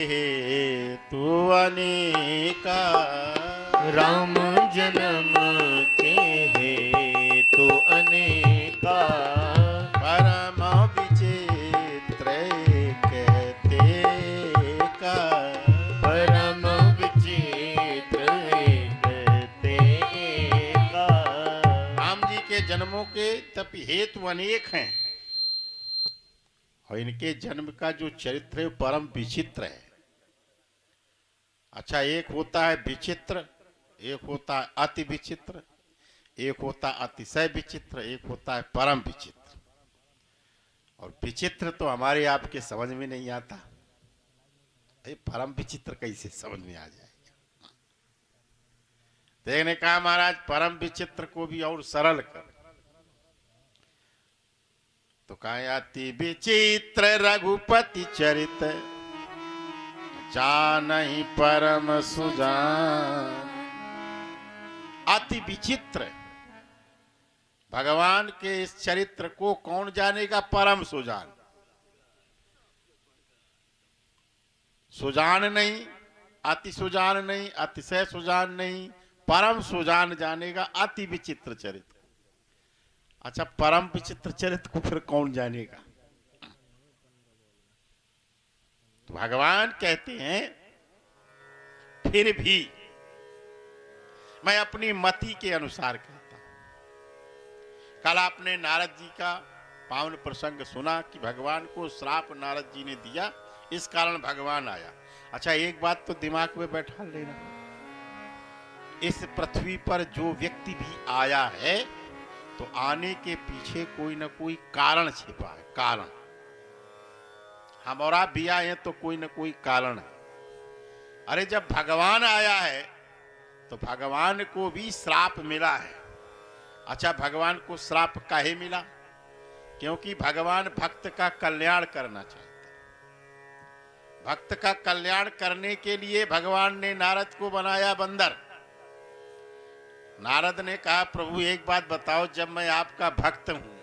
हेतु अनेका राम जन्म के हेतु अनेका परम विचित्र कहते का परम विचित्र कहते का। राम जी के जन्मों के तप हेतु अनेक हैं और इनके जन्म का जो चरित्र है वो परम विचित्र है। अच्छा, एक होता है विचित्र, एक होता है अति विचित्र, एक होता है अतिशय विचित्र, एक होता है परम विचित्र। और विचित्र तो हमारे आपके समझ में नहीं आता, ये परम विचित्र कैसे समझ में आ जाएगा। देखने कहा महाराज परम विचित्र को भी और सरल कर, तो कहा अति विचित्र रघुपति चरित जानहि परम सुजान। अति विचित्र भगवान के इस चरित्र को कौन जानेगा? परम सुजान। सुजान नहीं, अति सुजान नहीं, अतिशय सुजान नहीं, परम सुजान जानेगा अति विचित्र चरित्र। अच्छा, परम विचित्र चरित्र को फिर कौन जानेगा? तो भगवान कहते हैं फिर भी मैं अपनी मति के अनुसार कहता हूं। कल आपने नारद जी का पावन प्रसंग सुना कि भगवान को श्राप नारद जी ने दिया, इस कारण भगवान आया। अच्छा, एक बात तो दिमाग में बैठा लेना, इस पृथ्वी पर जो व्यक्ति भी आया है तो आने के पीछे कोई ना कोई कारण छिपा है। कारण हम और आप भी आए हैं तो कोई ना कोई कारण है। अरे जब भगवान आया है तो भगवान को भी श्राप मिला है। अच्छा, भगवान को श्राप काहे मिला? क्योंकि भगवान भक्त का कल्याण करना चाहता है। भक्त का कल्याण करने के लिए भगवान ने नारद को बनाया बंदर। नारद ने कहा प्रभु एक बात बताओ, जब मैं आपका भक्त हूं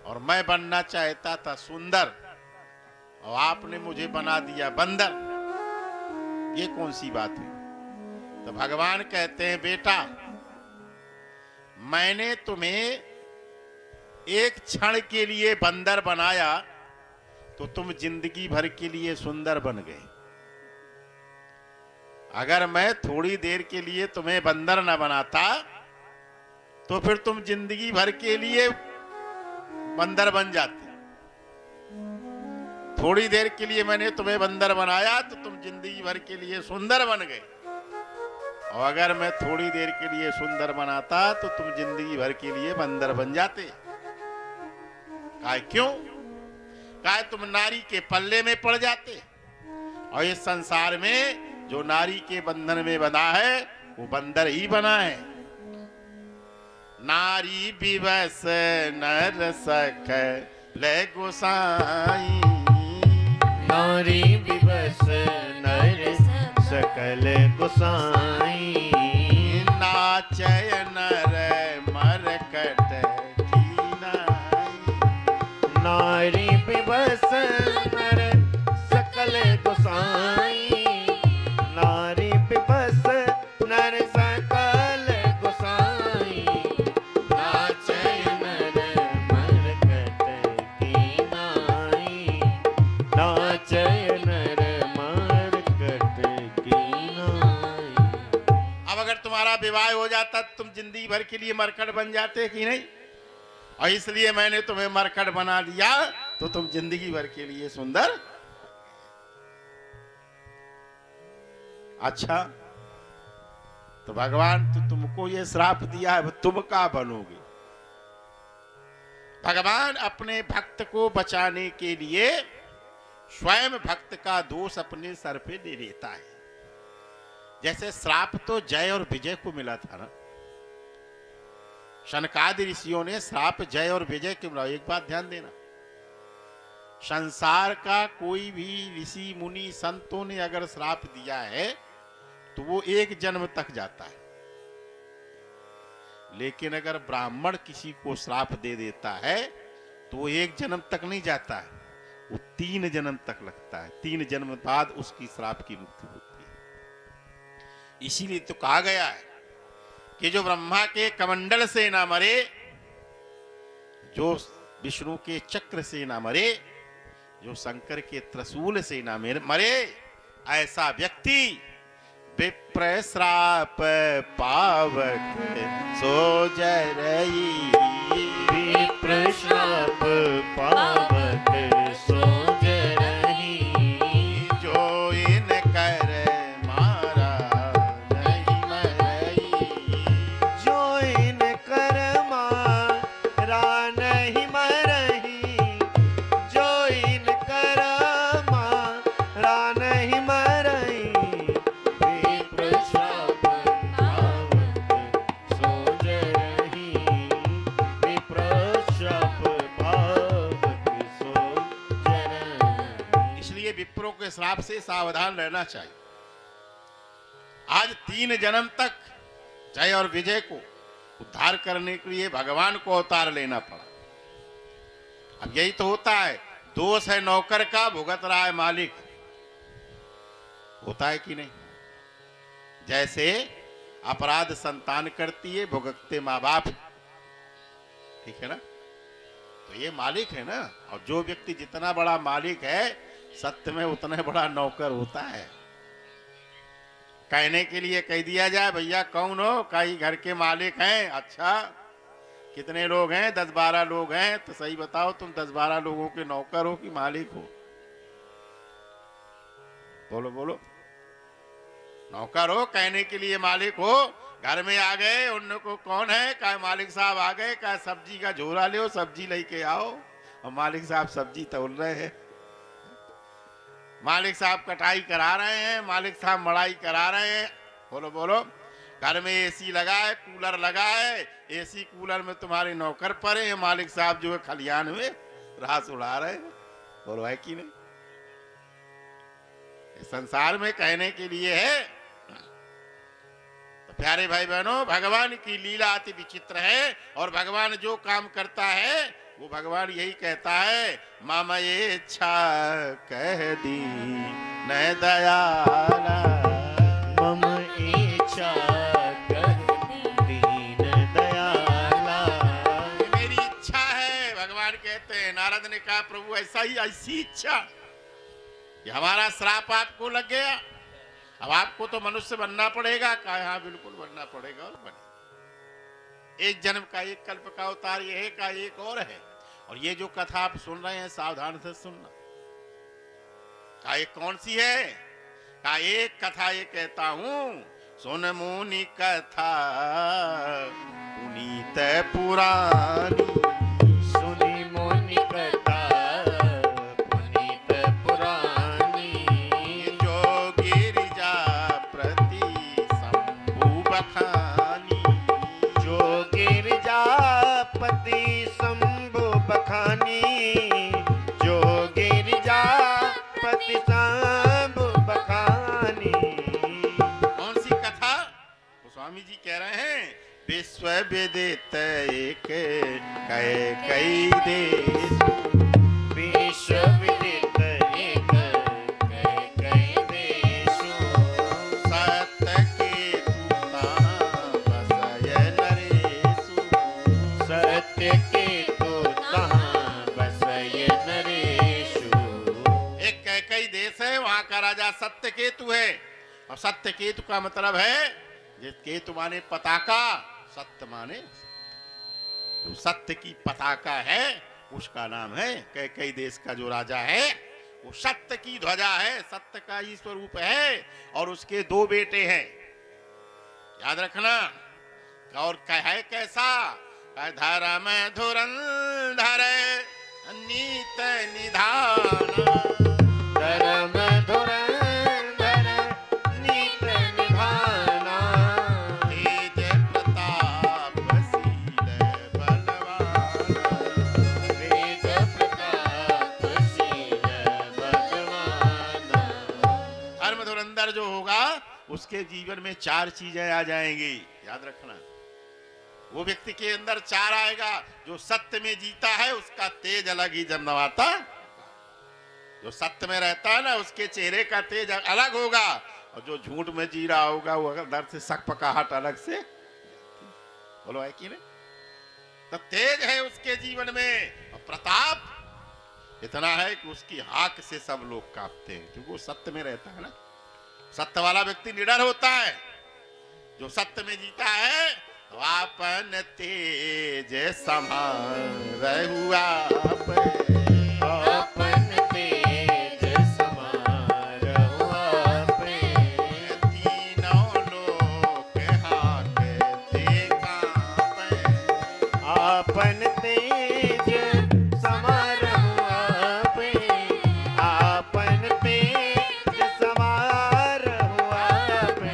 और मैं बनना चाहता था सुंदर और आपने मुझे बना दिया बंदर, ये कौन सी बात है? तो भगवान कहते हैं बेटा, मैंने तुम्हें एक क्षण के लिए बंदर बनाया तो तुम जिंदगी भर के लिए सुंदर बन गए। अगर मैं थोड़ी देर के लिए तुम्हें बंदर न बनाता तो फिर तुम जिंदगी भर के लिए बंदर बन जाते। थोड़ी देर के लिए मैंने तुम्हें बंदर बनाया तो तुम जिंदगी भर के लिए सुंदर बन गए, और अगर मैं थोड़ी देर के लिए सुंदर बनाता तो तुम जिंदगी भर के लिए बंदर बन जाते। काहे क्यों? काहे तुम नारी के पल्ले में पड़ जाते, और इस संसार में जो नारी के बंधन में बना है वो बंदर ही बना है। नारी विवश नर सख ले गोसाई, नारी विवश नर सकल गोसाई, नाचय नर मरकट कीनाई। नारी विवश नर सकल गोसाई, नारी विवश नर सकल गोसाई, नाचय नर मरकट कीनाई, नाचय नर मरकट कीनाई। अब अगर तुम्हारा विवाह हो जाता तो तुम जिंदगी भर के लिए मरकट बन जाते कि नहीं? और इसलिए मैंने तुम्हें मरकट बना दिया तो तुम जिंदगी भर के लिए सुंदर। अच्छा, तो भगवान तो तुमको ये श्राप दिया है, तुम क्या बनोगे? भगवान अपने भक्त को बचाने के लिए स्वयं भक्त का दोष अपने सर पे ले लेता है। जैसे श्राप तो जय और विजय को मिला था ना, शनकादि ऋषियों ने श्राप जय और विजय क्यों मिला? एक बात ध्यान देना, संसार का कोई भी ऋषि मुनि संतों ने अगर श्राप दिया है तो वो एक जन्म तक जाता है, लेकिन अगर ब्राह्मण किसी को श्राप दे देता है तो वो एक जन्म तक नहीं जाता है, वो 3 जन्म तक लगता है, 3 जन्म बाद उसकी श्राप की मुक्ति होती है। इसीलिए तो कहा गया है कि जो ब्रह्मा के कमंडल से ना मरे, जो विष्णु के चक्र से ना मरे, जो शंकर के त्रिशूल से ना मरे, ऐसा व्यक्ति विप्र श्राप पावक सो जरई। विप्र श्राप पावक सो जरई। जो इन कर मारा नहीं मरई। जो इन कर मारा नहीं मरही। जो इन कर मारा नहीं मरही। विप्र श्राप पावक सो जरही। विप्र श्राप पावक सो जरही। इसलिए विप्रों के श्राप से सावधान रहना चाहिए। आज 3 जन्म तक जय और विजय को उद्धार करने के लिए भगवान को अवतार लेना पड़ा। अब यही तो होता है, दोष है नौकर का, भुगत रहा है मालिक। होता है कि नहीं? जैसे अपराध संतान करती है, भुगतते माँ बाप, ठीक है ना? तो ये मालिक है ना। और जो व्यक्ति जितना बड़ा मालिक है, सत्य में उतना बड़ा नौकर होता है। कहने के लिए कह दिया जाए, भैया कौन हो? कई घर के मालिक हैं। अच्छा, कितने लोग हैं? 10-12 लोग हैं। तो सही बताओ, तुम 10-12 लोगों के नौकर हो कि मालिक हो? बोलो बोलो। नौकर हो, कहने के लिए मालिक हो। घर में आ गए, उनको कौन है? कहा मालिक साहब आ गए, कहा सब्जी का झोला ले, सब्जी लेके आओ। और मालिक साहब सब्जी तोल रहे हैं, मालिक साहब कटाई करा रहे हैं, मालिक साहब मड़ाई करा रहे हैं। बोलो बोलो। घर में एसी लगा है, कूलर लगा है, एसी कूलर में तुम्हारे नौकर पड़े हैं, मालिक साहब जो है खलियान में रास उड़ा रहे हैं। बोलो है कि नहीं? संसार में कहने के लिए है। तो प्यारे भाई बहनों, भगवान की लीला अति विचित्र है। और भगवान जो काम करता है, वो भगवान यही कहता है, मामा ये इच्छा कह दी न दयाला। मम इच्छा कर दीन दयाला। ये मेरी इच्छा है, भगवान कहते हैं। नारद ने कहा, प्रभु ऐसा ही, ऐसी इच्छा कि हमारा श्राप आपको लग गया, अब आपको तो मनुष्य बनना पड़ेगा। कहा हाँ बिल्कुल बनना पड़ेगा। और बने। एक जन्म का, एक कल्प का अवतार ये है, का एक और है। और ये जो कथा आप सुन रहे हैं, सावधान से सुनना। का एक कौन सी है? का एक कथा ये कहता हूं, सुन मुनि कथा पुनीत पुरानी। सुनी मुनि कथा पुनीत पुरानी। जो गिरिजा प्रति शंभु बखानी। जो गिरिजापति शंभु बखानी। जो गिरिजापति शंभु बखानी। कौन सी कथा? तो स्वामी जी कह रहे हैं, विश्व विदित एक कई देश। विश्व विदित एक कई देशु। सत्य के तूता बसय नरेशु। सत्य के तो तहाँ बसय नरेशु। एक कई देश है, वहां का राजा सत्य केतु है। और सत्य केतु का मतलब है, ये केतु माने पताका, सत्य माने जो सत्य की पताका है, उसका नाम है। कई देश का जो राजा है, वो सत्य की ध्वजा है, सत्य का ही स्वरूप है। और उसके 2 बेटे हैं, याद रखना। और है कैसा? धर्म धुरंधर नीत निधान। धर्म धुरंधर नीत निधाना। तेज प्रतापशील बलवान। तेज प्रतापशील बलवान। धर्म धुरंधर जो होगा, उसके जीवन में 4 चीजें आ जाएंगी, याद रखना। वो व्यक्ति के अंदर 4 आएगा। जो सत्य में जीता है, उसका तेज अलग ही जन्माता। जो सत्य में रहता है ना उसके चेहरे का तेज अलग होगा, और जो झूठ में जी रहा होगा वो अगर दर्द से सकपकाहट अलग से, बोलो है कि नहीं? तो तेज है उसके जीवन में, और प्रताप इतना है कि उसकी हाक से सब लोग कांपते हैं, क्योंकि वो सत्य में रहता है ना। सत्य वाला व्यक्ति निडर होता है, जो सत्य में जीता है तो आपन तेज समान हुआ अपन तेज समारोह पे, तीनों लोग हाकते कांपे। अपन तेज समारोह पे, अपन तेज समारोह पे,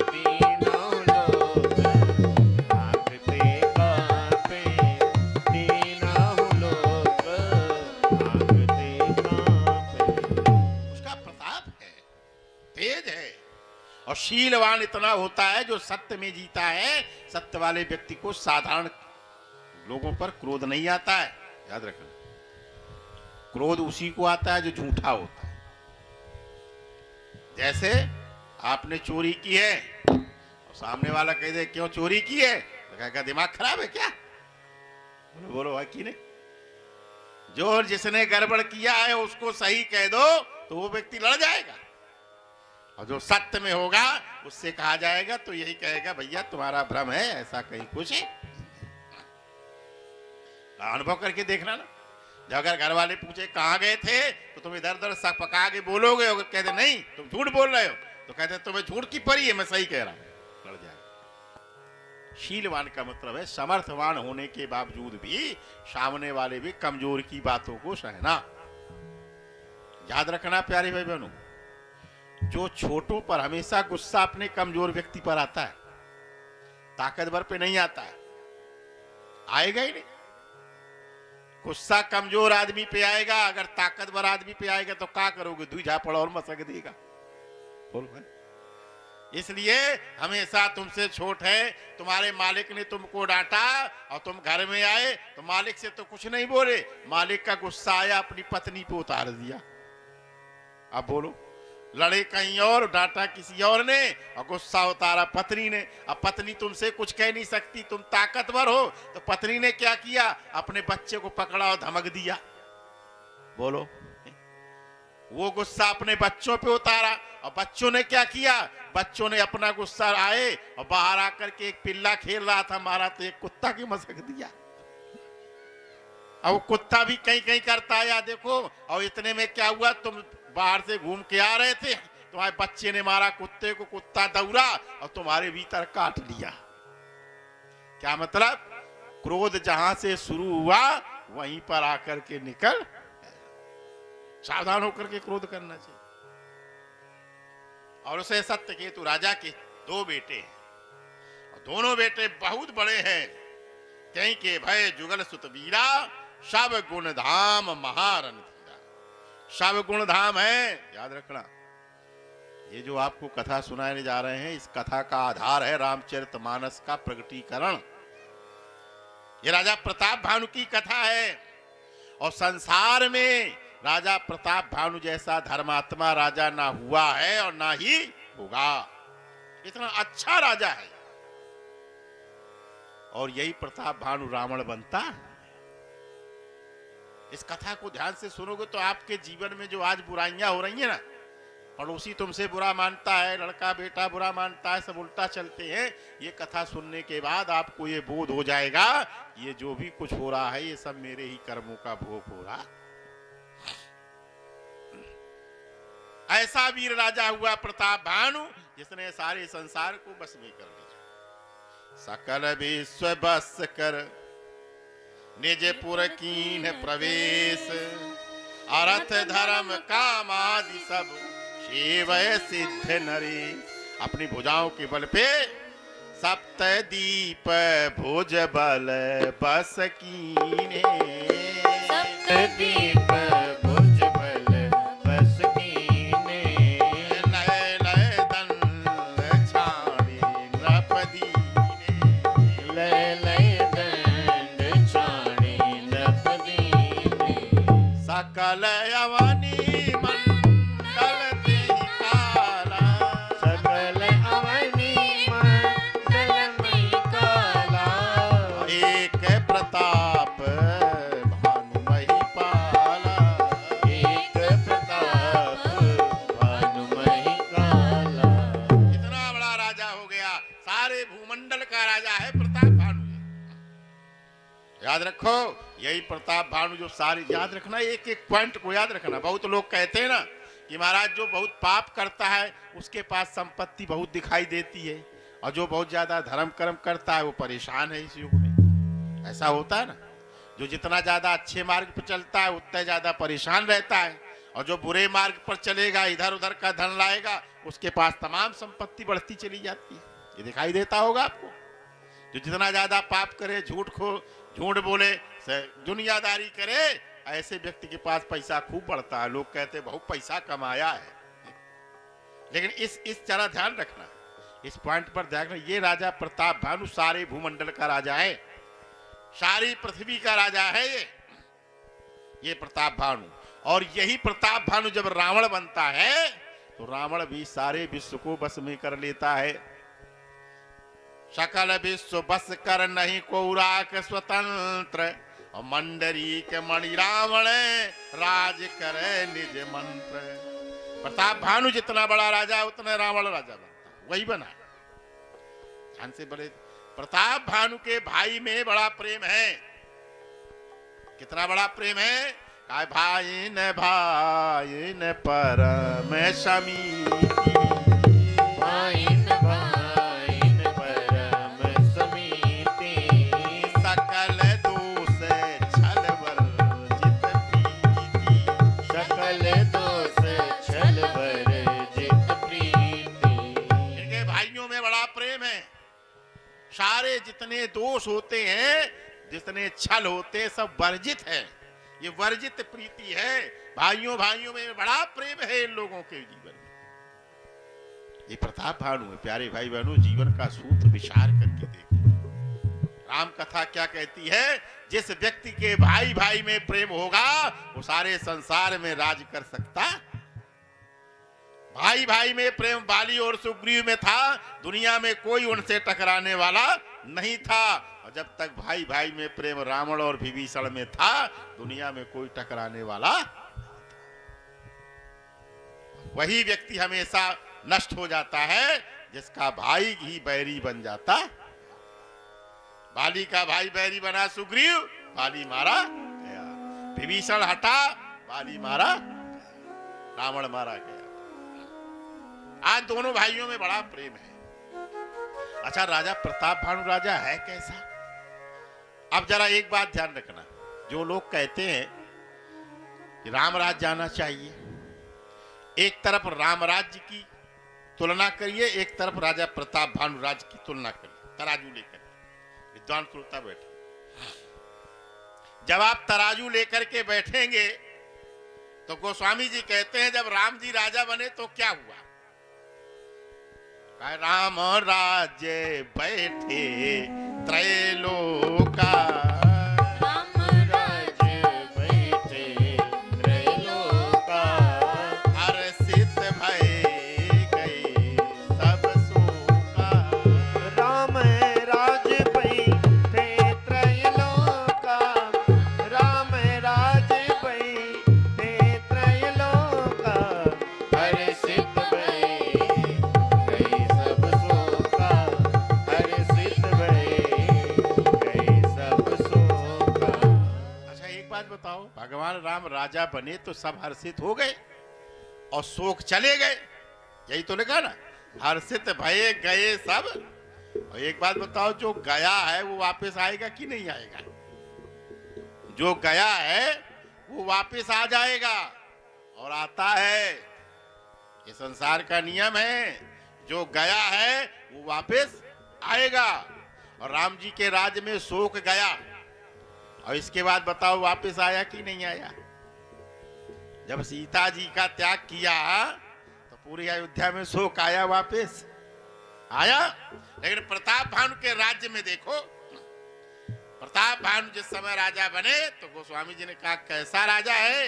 तीनों लोग भागते कांपे, तीनों लोग भागते कांपे। उसका प्रताप है, तेज है, और शीलवान इतना होता है जो सत्य में जीता है। सत्य वाले व्यक्ति को साधारण लोगों पर क्रोध नहीं आता है, याद रखना। क्रोध उसी को आता है जो झूठा होता है। जैसे आपने चोरी की है और सामने वाला कह दे क्यों चोरी की है, तो कहेगा दिमाग खराब है क्या? बोलो बोलो है कि नहीं? जो जिसने गड़बड़ किया है उसको सही कह दो तो वो व्यक्ति लड़ जाएगा, और जो सत्य में होगा उससे कहा जाएगा तो यही कहेगा भैया तुम्हारा भ्रम है, ऐसा कहीं कुछ है। अनुभव करके देखना ना। जब अगर घर वाले पूछे कहाँ गए थे तो तुम इधर उधर सब पका के बोलोगे, और कहते नहीं तुम झूठ बोल रहे हो तो कहते तुम्हें झूठ की परी है, मैं सही कह रहा हूं, लड़ जाएगा। शीलवान का मतलब है समर्थवान होने के बावजूद भी सामने वाले भी कमजोर की बातों को सहना। याद रखना प्यारे भाई बहनों, जो छोटों पर हमेशा गुस्सा अपने कमजोर व्यक्ति पर आता है, ताकतवर पे नहीं आता है, आएगा ही नहीं। गुस्सा कमजोर आदमी पे आएगा, अगर ताकतवर आदमी पे आएगा तो क्या करोगे? दुई झापड़ और मसक देगा। बोल भाई, इसलिए हमेशा तुमसे छोट है, तुम्हारे मालिक ने तुमको डांटा और तुम घर में आए तो मालिक से तो कुछ नहीं बोले, मालिक का गुस्सा आया अपनी पत्नी पे उतार दिया। अब बोलो, लड़े कहीं और, डांटा किसी और ने, और गुस्सा उतारा पत्नी ने। अब पत्नी तुमसे कुछ कह नहीं सकती, तुम ताकतवर हो, तो पत्नी ने क्या किया? अपने बच्चे को पकड़ा और धमक दिया। बोलो, वो गुस्सा अपने बच्चों पे उतारा, और बच्चों ने क्या किया? बच्चों ने अपना गुस्सा आए और बाहर आकर के एक पिल्ला खेल रहा था, मारा तो एक कुत्ता की मसक दिया। अब कुत्ता भी कहीं कहीं करता है, या देखो। और इतने में क्या हुआ, तुम बाहर से घूम के आ रहे थे, तुम्हारे बच्चे ने मारा कुत्ते को, कुत्ता दौड़ा और तुम्हारे भीतर काट लिया। क्या मतलब? क्रोध जहां से शुरू हुआ वहीं पर आकर के निकल। सावधान होकर के क्रोध करना चाहिए। और उसे सत्यकेतु राजा के 2 बेटे हैं, और दोनों बेटे बहुत बड़े हैं। कहीं के भय जुगल सुत वीरा, सब गुण धाम महारन धीरा। सब गुण धाम है, याद रखना। ये जो आपको कथा सुनाने जा रहे हैं, इस कथा का आधार है रामचरितमानस का प्रकटीकरण। ये राजा प्रताप भानु की कथा है, और संसार में राजा प्रताप भानु जैसा धर्मात्मा राजा ना हुआ है और ना ही होगा। इतना अच्छा राजा है, और यही प्रताप भानु रावण बनता है। इस कथा को ध्यान से सुनोगे तो आपके जीवन में जो आज बुराइयां हो रही है ना, पड़ोसी तुमसे बुरा मानता है, लड़का बेटा बुरा मानता है, सब उल्टा चलते हैं, ये कथा सुनने के बाद आपको ये बोध हो जाएगा, ये जो भी कुछ हो रहा है ये सब मेरे ही कर्मों का भोग हो रहा। ऐसा वीर राजा हुआ प्रताप भानु, जिसने सारे संसार को बस में कर दिया। सकल विश्व बस कर निज पुर कीन प्रवेश, अर्थ धर्म काम आदि सब शिवय सिद्ध नरेश। अपनी भुजाओं के बल पे सप्त दीप भुज बल बस कीने। सप्त दीप भुज बल बस कीने। लय लय दंड छाड़े नृप दीने। लय लय दंड छाड़े नृप दीने। सकल अवनी प्रताप भानु जो सारी याद रखना, एक एक पॉइंट को याद रखना। बहुत लोग कहते हैं ना कि महाराज जो बहुत पाप करता है उसके पास संपत्ति बहुत दिखाई देती है, और जो बहुत ज्यादा धर्म कर्म करता है वो परेशान है इस युग में। ऐसा होता है ना, जो जितना ज्यादा अच्छे मार्ग पर चलता है उतना ज्यादा परेशान रहता है, और जो बुरे मार्ग पर चलेगा, इधर उधर का धन लाएगा, उसके पास तमाम संपत्ति बढ़ती चली जाती है। ये दिखाई देता होगा आपको। जो जितना ज्यादा पाप करे, झूठ बोले, दुनियादारी करे, ऐसे व्यक्ति के पास पैसा खूब बढ़ता है। लोग कहते हैं बहुत पैसा कमाया है। लेकिन इस तरह ध्यान रखना, इस पॉइंट पर ध्यान रखना, ये राजा प्रताप भानु सारे भूमंडल का राजा है, सारी पृथ्वी का राजा है ये प्रताप भानु। और यही प्रताप भानु जब रावण बनता है तो रावण भी सारे विश्व को बस में कर लेता है। सकल विश्व बस कर नहीं को राख स्वतंत्र, और मंडरी के मणि रावण राज करे निज मंत्र। प्रताप भानु जितना बड़ा राजा उतना रावण राजा बनता, वही बना। ध्यान से बड़े प्रताप भानु के भाई में बड़ा प्रेम है। कितना बड़ा प्रेम है? भाई न परम समीति, भाईन भाईन परम समीति, सकल दोष छल वर्जित प्रीति, सकल दोष छल वर्जित प्रीति। इनके भाइयों में बड़ा प्रेम है। सारे जितने दोष होते हैं, जितने छल होते हैं, सब वर्जित है। ये वर्जित प्रीति है। भाइयों में बड़ा प्रेम है इन लोगों के जीवन में। ये प्रताप भानु है। प्यारे भाई बहनों, जीवन का सूत्र विचार करके देखो। राम कथा क्या कहती है? जिस व्यक्ति के भाई में प्रेम होगा वो सारे संसार में राज कर सकता। भाई में प्रेम बाली और सुग्रीव में था, दुनिया में कोई उनसे टकराने वाला नहीं था। और जब तक भाई में प्रेम रावण और विभीषण में था, दुनिया में कोई टकराने वाला। वही व्यक्ति हमेशा नष्ट हो जाता है जिसका भाई ही बैरी बन जाता। बाली का भाई बैरी बना सुग्रीव, बाली मारा गया। विभीषण हटा, बाली मारा, रावण मारा गया। आज दोनों भाइयों में बड़ा प्रेम है। अच्छा, राजा प्रताप भानु राजा है कैसा? अब जरा एक बात ध्यान रखना। जो लोग कहते हैं कि राम राज्य जाना चाहिए, एक तरफ राम राज्य की तुलना करिए, एक तरफ राजा प्रताप भानु राज्य की तुलना करिए। तराजू लेकर विद्वान श्रोता बैठे। जब आप तराजू लेकर के बैठेंगे तो गोस्वामी जी कहते हैं जब राम जी राजा बने तो क्या हुआ? राम राज्य बैठे त्रैलोका, राम राज्य बैठे त्रैलोका, हर्षित भय गए सब शोका। राम राज्य बैठे त्रैलोका, राम राज्य बैठे त्रैलोका, हर्षित भय गए सब शोका, हर्षित भय गए सब शोका। अच्छा, एक बात बताओ, भगवान राम राजा बने तो सब हर्षित हो गए और शोक चले गए, यही तो लिखा ना, हर्षित भय गए सब। और एक बात बताओ, जो गया है वो वापस आएगा कि नहीं आएगा? जो गया है वो वापस आ जाएगा, और आता है। ये संसार का नियम है, जो गया है वो वापस आएगा। और राम जी के राज्य में शोक गया, और इसके बाद बताओ वापस आया कि नहीं आया? जब सीता जी का त्याग किया तो पूरी अयोध्या में शोक आया, वापस आया। लेकिन प्रताप भानु के राज्य में देखो, प्रताप भानु जिस समय राजा बने तो गोस्वामी जी ने कहा कैसा राजा है?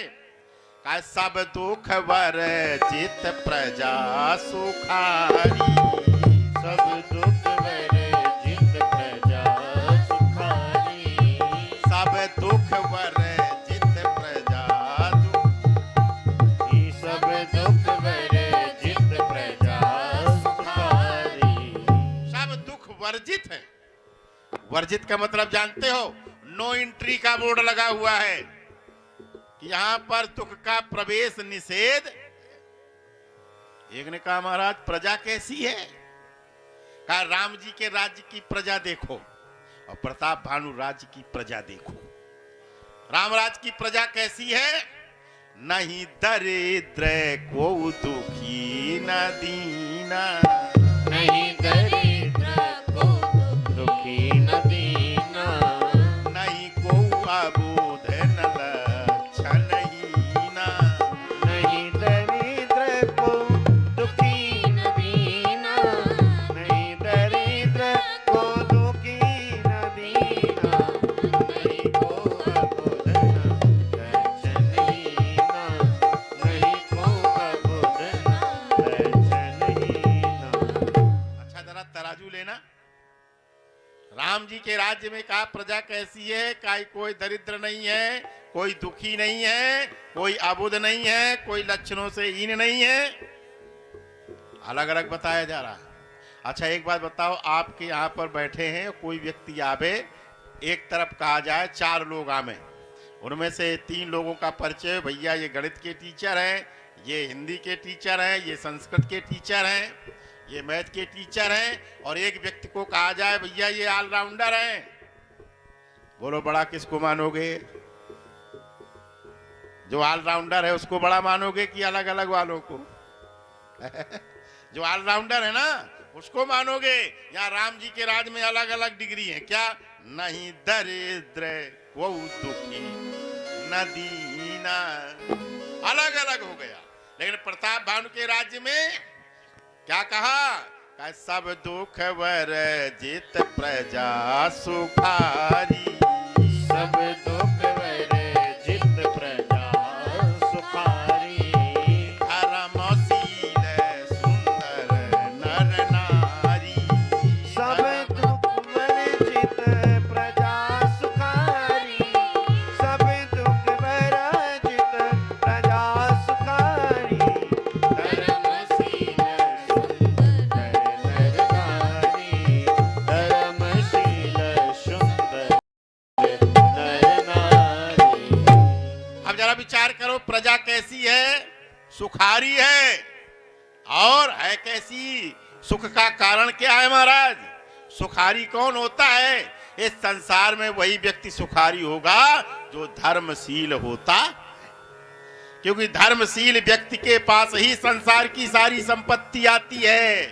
कहा सब दुख वर्जित प्रजा सुखारी, सब दुख वर्जित प्रजा सुखारी, सब दुख वर्जित प्रजा ई सब दुख वर्जित प्रजा सुखारी। सब दुख वर्जित है। वर्जित का मतलब जानते हो? नो एंट्री का बोर्ड लगा हुआ है कि यहां पर दुख का प्रवेश निषेध। एक ने कहा महाराज प्रजा कैसी है? कहा राम जी के राज्य की प्रजा देखो और प्रताप भानु राज्य की प्रजा देखो। रामराज की प्रजा कैसी है? नहीं दरिद्र को दुखी न दीना, नहीं दरिद्र को दुखी न दीना, नहीं को अबोध न लक्षणहीना, नहीं दरिद्र को दुखी न दीना, नहीं दरिद्र को दुखी न दीना, नहीं को अबुध न लक्षणहीना, नहीं को अबुध न लक्षणहीना। अच्छा जरा तराजू लेना। राम जी के राज्य में कहा प्रजा कैसी है? कोई दरिद्र नहीं है, कोई दुखी नहीं है, कोई अबुध नहीं है, कोई लक्षणों से हीन नहीं है। अलग अलग बताया जा रहा है। अच्छा एक बात बताओ, आपके यहाँ पर बैठे हैं, कोई व्यक्ति आवे, एक तरफ कहा जाए 4 लोग आवे, उनमें से 3 लोगों का परिचय, भैया ये गणित के टीचर हैं, ये हिंदी के टीचर हैं, ये संस्कृत के टीचर हैं, ये मैथ के टीचर हैं, और एक व्यक्ति को कहा जाए भैया ये ऑलराउंडर हैं। बोलो बड़ा किसको मानोगे? जो ऑलराउंडर है उसको बड़ा मानोगे कि अलग अलग वालों को? जो ऑलराउंडर है ना उसको मानोगे। यहाँ राम जी के राज में अलग अलग डिग्री है। क्या? नहीं दरिद्र वो दुखी न दीना, अलग अलग हो गया। लेकिन प्रताप भानु के राज्य में क्या कहा? सब दुख वर्जित प्रजा सुखारी, सब दुख वर्जित प्रजा सुखारी, धर्मशील सुंदर नर नारी, सब दुख वर्जित प्रजा सुखारी, सब दुख वर्जित प्रजा सुखारी, धर्मशील सुंदर नर नारी, धर्मशील सुंदर नर नारी। अब जरा विचार करो, प्रजा कैसी है? सुखारी है। और है कैसी? सुख का कारण क्या है महाराज? सुखारी कौन होता है? इस संसार में वही व्यक्ति सुखारी होगा जो धर्मशील होता, क्योंकि धर्मशील व्यक्ति के पास ही संसार की सारी संपत्ति आती है।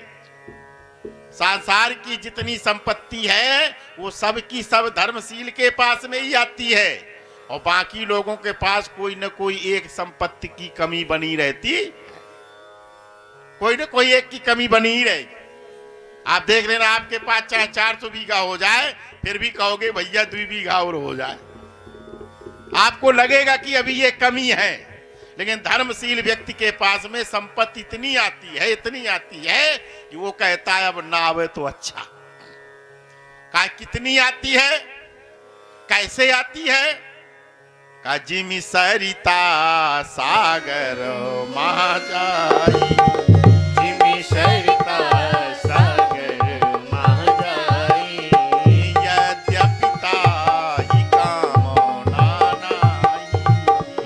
संसार की जितनी संपत्ति है वो सब की सब धर्मशील के पास में ही आती है, और बाकी लोगों के पास कोई न कोई एक संपत्ति की कमी बनी रहती, कोई न कोई एक की कमी बनी ही रहेगी। आप देख लेना, आपके पास चाहे 400 बीघा हो जाए फिर भी कहोगे भैया 2 बीघा और हो जाए, आपको लगेगा कि अभी ये कमी है। लेकिन धर्मशील व्यक्ति के पास में संपत्ति इतनी आती है, इतनी आती है कि वो कहता है अब ना आवे तो अच्छा। कहा कितनी आती है, कैसे आती है? का जिमि सरिता सागर महाजाई, जिमि सरिता सागर महाजाई, यद्यपि ताहि कामना नाहि,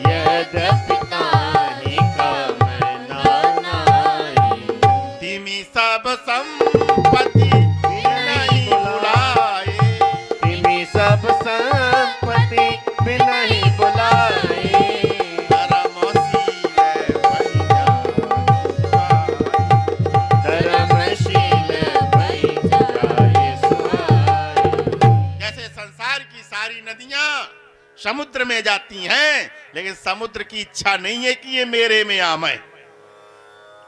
यद्यपि ताहि कामना नाहि, तिमि सब संपत्ति नहीं बुलाए, तिमि सब संपत्ति बिना ही बुलाए, धर्मशील भई जाए सुहाए। जैसे संसार की सारी नदियां समुद्र में जाती हैं, लेकिन समुद्र की इच्छा नहीं है कि ये मेरे में आवे,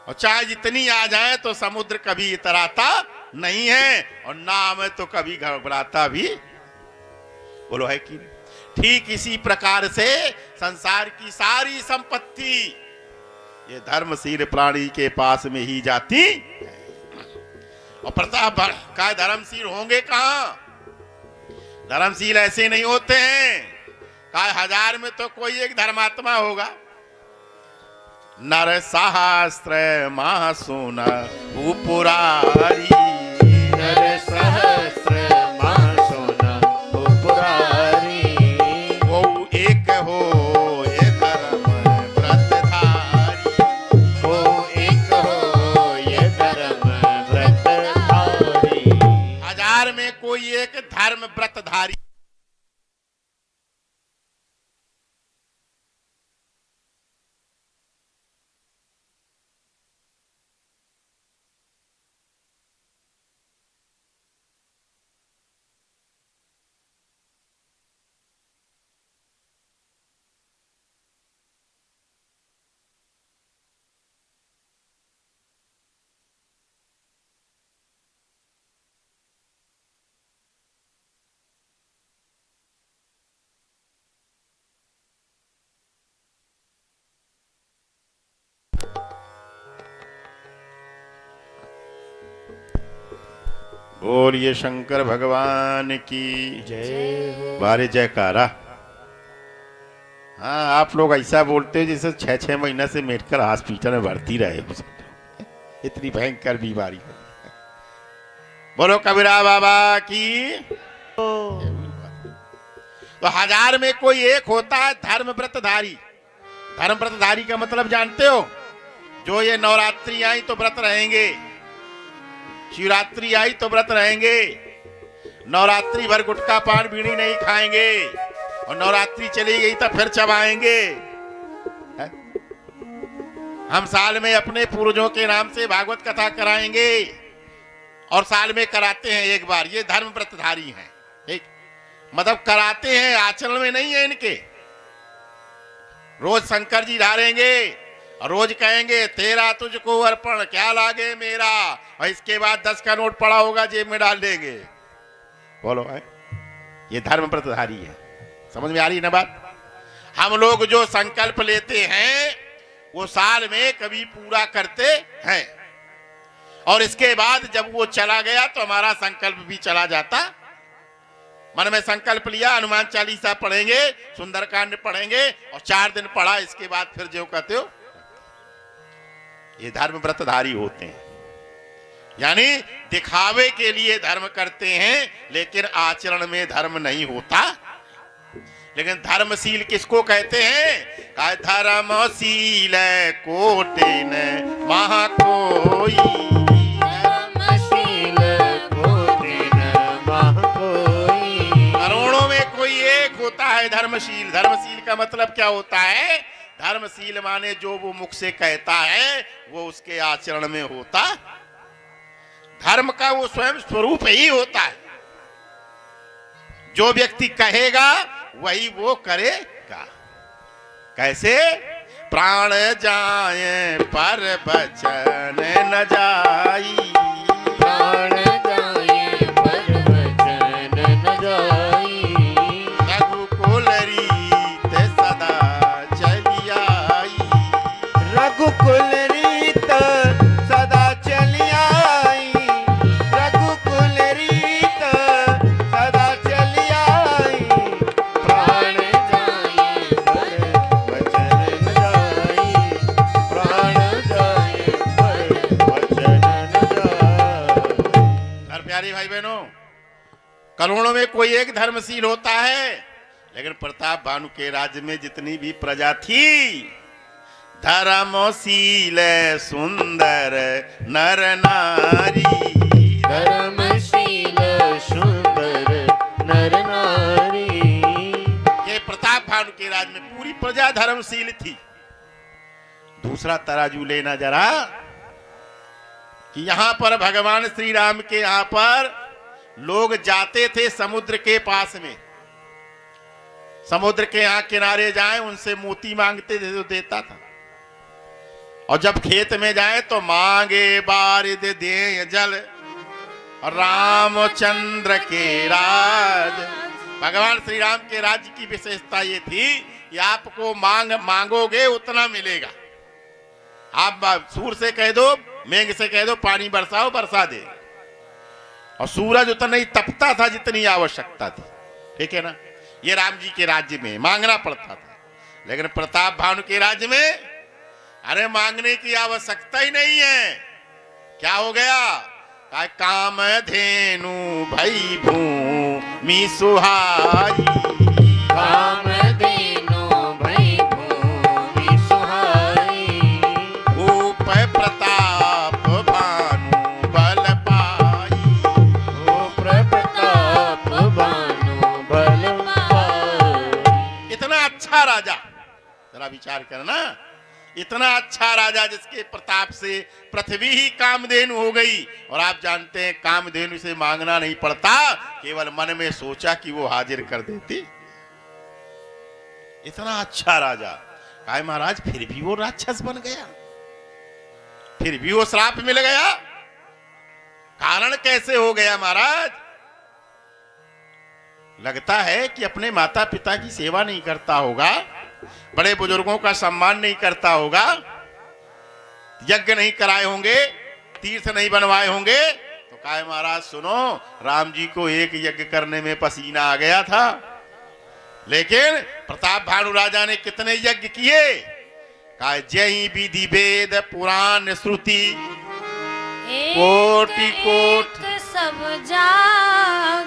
और चाहे जितनी आ जाए तो समुद्र कभी इतराता नहीं है, और ना आवे तो कभी घबराता भी। बोलो है कि नहीं? ठीक इसी प्रकार से संसार की सारी संपत्ति ये धर्मशील प्राणी के पास में ही जाती। और प्रताप का धर्मशील होंगे कहां? धर्मशील ऐसे नहीं होते हैं। का 1000 में तो कोई एक धर्मात्मा होगा। नर सहस्त्र महासुन पुरारी, नर सहस्र महासुन पुरारी, धर्म व्रतधारी। बोलिए शंकर भगवान की जय हो। बारे जयकारा। हाँ, आप लोग ऐसा बोलते हो जैसे 6-6 महीना से मेडिकल हॉस्पिटल में भर्ती रहे हो, इतनी भयंकर बीमारी है। बोलो कबीरा बाबा की। तो 1000 में कोई एक होता है धर्म व्रतधारी। धर्म व्रतधारी का मतलब जानते हो? जो ये नवरात्रि आई तो व्रत रहेंगे, शिवरात्रि आई तो व्रत रहेंगे, नवरात्रि भर गुटखा पान बीड़ी नहीं खाएंगे, और नवरात्रि चली गई तो फिर चबाएंगे। है? हम साल में अपने पूर्वजों के नाम से भागवत कथा कराएंगे, और साल में कराते हैं एक बार। ये धर्म व्रतधारी हैं। ठीक, मतलब कराते हैं, आचरण में नहीं है इनके। रोज शंकर जी ढारेंगे और रोज कहेंगे तेरा तुझको अर्पण क्या लागे मेरा, और इसके बाद 10 का नोट पड़ा होगा जेब में डाल देंगे। बोलो है? ये धर्म व्रतधारी है। समझ में आ रही है ना बात? हम लोग जो संकल्प लेते हैं वो साल में कभी पूरा करते हैं, और इसके बाद जब वो चला गया तो हमारा संकल्प भी चला जाता। मन में संकल्प लिया हनुमान चालीसा पढ़ेंगे, सुंदरकांड पढ़ेंगे, और 4 दिन पढ़ा, इसके बाद फिर जो कहते हो। ये धर्म व्रतधारी होते हैं, यानी दिखावे के लिए धर्म करते हैं, लेकिन आचरण में धर्म नहीं होता। लेकिन धर्मशील किसको कहते हैं? का धर्मशील कोटि न महा कोई, धर्मशील कोटि न महा कोई। करोड़ों में कोई एक होता है धर्मशील। धर्मशील का मतलब क्या होता है? धर्मशील माने जो वो मुख से कहता है वो उसके आचरण में होता। धर्म का वो स्वयं स्वरूप ही होता है। जो व्यक्ति कहेगा वही वो करेगा। कैसे? प्राण जाए पर वचन न जाई, प्राण जाए पर वचन न जाई। रघुकुल रीत सदा चली आई, रघुकुल रीत सदा चली आई, रघुकुल रीत सदा चली आई। प्राण जाए पर वचन न जाई, प्राण जाए पर वचन न जाई। और प्यारे भाई बहनों, करोड़ों में कोई एक धर्मशील होता है, लेकिन प्रताप भानु के राज्य में जितनी भी प्रजा थी, धर्मशील सुंदर नर नारी, धर्मशील सुंदर नर नारी। ये प्रताप भानु के राज्य में पूरी प्रजा धर्मशील थी। दूसरा तराजू लेना जरा कि यहां पर भगवान श्री राम के यहां पर लोग जाते थे समुद्र के पास में, समुद्र के यहां किनारे जाएं, उनसे मोती मांगते थे तो देता था, और जब खेत में जाए तो मांगे बारिद दे जल रामचंद्र के राज। भगवान श्री राम के राज्य की विशेषता ये थी कि आपको मांगोगे उतना मिलेगा। आप सूर से कह दो, मेघ से कह दो पानी बरसाओ, बरसा दे। और सूरज उतना ही तपता था जितनी आवश्यकता थी। ठीक है ना? ये राम जी के राज्य में मांगना पड़ता था। लेकिन प्रताप भानु के राज्य में अरे मांगने की आवश्यकता ही नहीं है। क्या हो गया? काम धेनु भई भूमि सुहाई, काम धेनु भई भूमि सुहाई। भूप प्रताप भानु बल पाई, भूप प्रताप विचार करना। इतना अच्छा राजा जिसके प्रताप से पृथ्वी ही कामधेनु हो गई, और आप जानते हैं कामधेनु से मांगना नहीं पड़ता, केवल मन में सोचा कि वो हाजिर कर देती। इतना अच्छा राजा, कहा महाराज फिर भी वो राक्षस बन गया, फिर भी वो श्राप मिल गया, कारण कैसे हो गया महाराज? लगता है कि अपने माता पिता की सेवा नहीं करता होगा, बड़े बुजुर्गों का सम्मान नहीं करता होगा, यज्ञ नहीं कराए होंगे, तीर्थ नहीं बनवाए होंगे। तो कहा महाराज सुनो, राम जी को एक यज्ञ करने में पसीना आ गया था, लेकिन प्रताप भानु राजा ने कितने यज्ञ किए? कहा जय विधि वेद पुराण श्रुति कोटि कोटि सब जाग,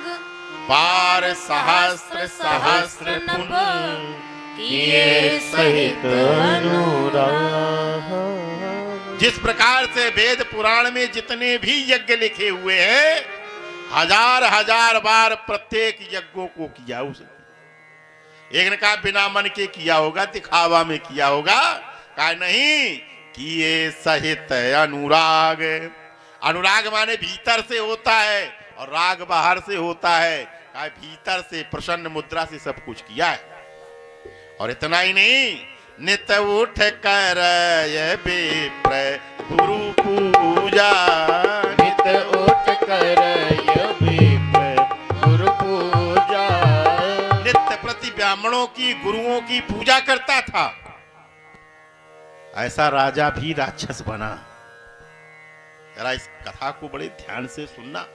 पार सहस्र सहस्र नभ किए सहित अनुराग। जिस प्रकार से वेद पुराण में जितने भी यज्ञ लिखे हुए हैं, हजार हजार बार प्रत्येक यज्ञों को किया उसने। एक ने कहा बिना मन के किया होगा, दिखावा में किया होगा, कहा नहीं, किए सहित अनुराग। अनुराग माने भीतर से होता है और राग बाहर से होता है, कहा भीतर से प्रसन्न मुद्रा से सब कुछ किया है। और इतना ही नहीं, नित उठ कर विप्र गुरु पूजा, नित उठ कर विप्र गुरु पूजा, नित्य प्रति ब्राह्मणों की गुरुओं की पूजा करता था। ऐसा राजा भी राक्षस बना। जरा इस कथा को बड़े ध्यान से सुनना।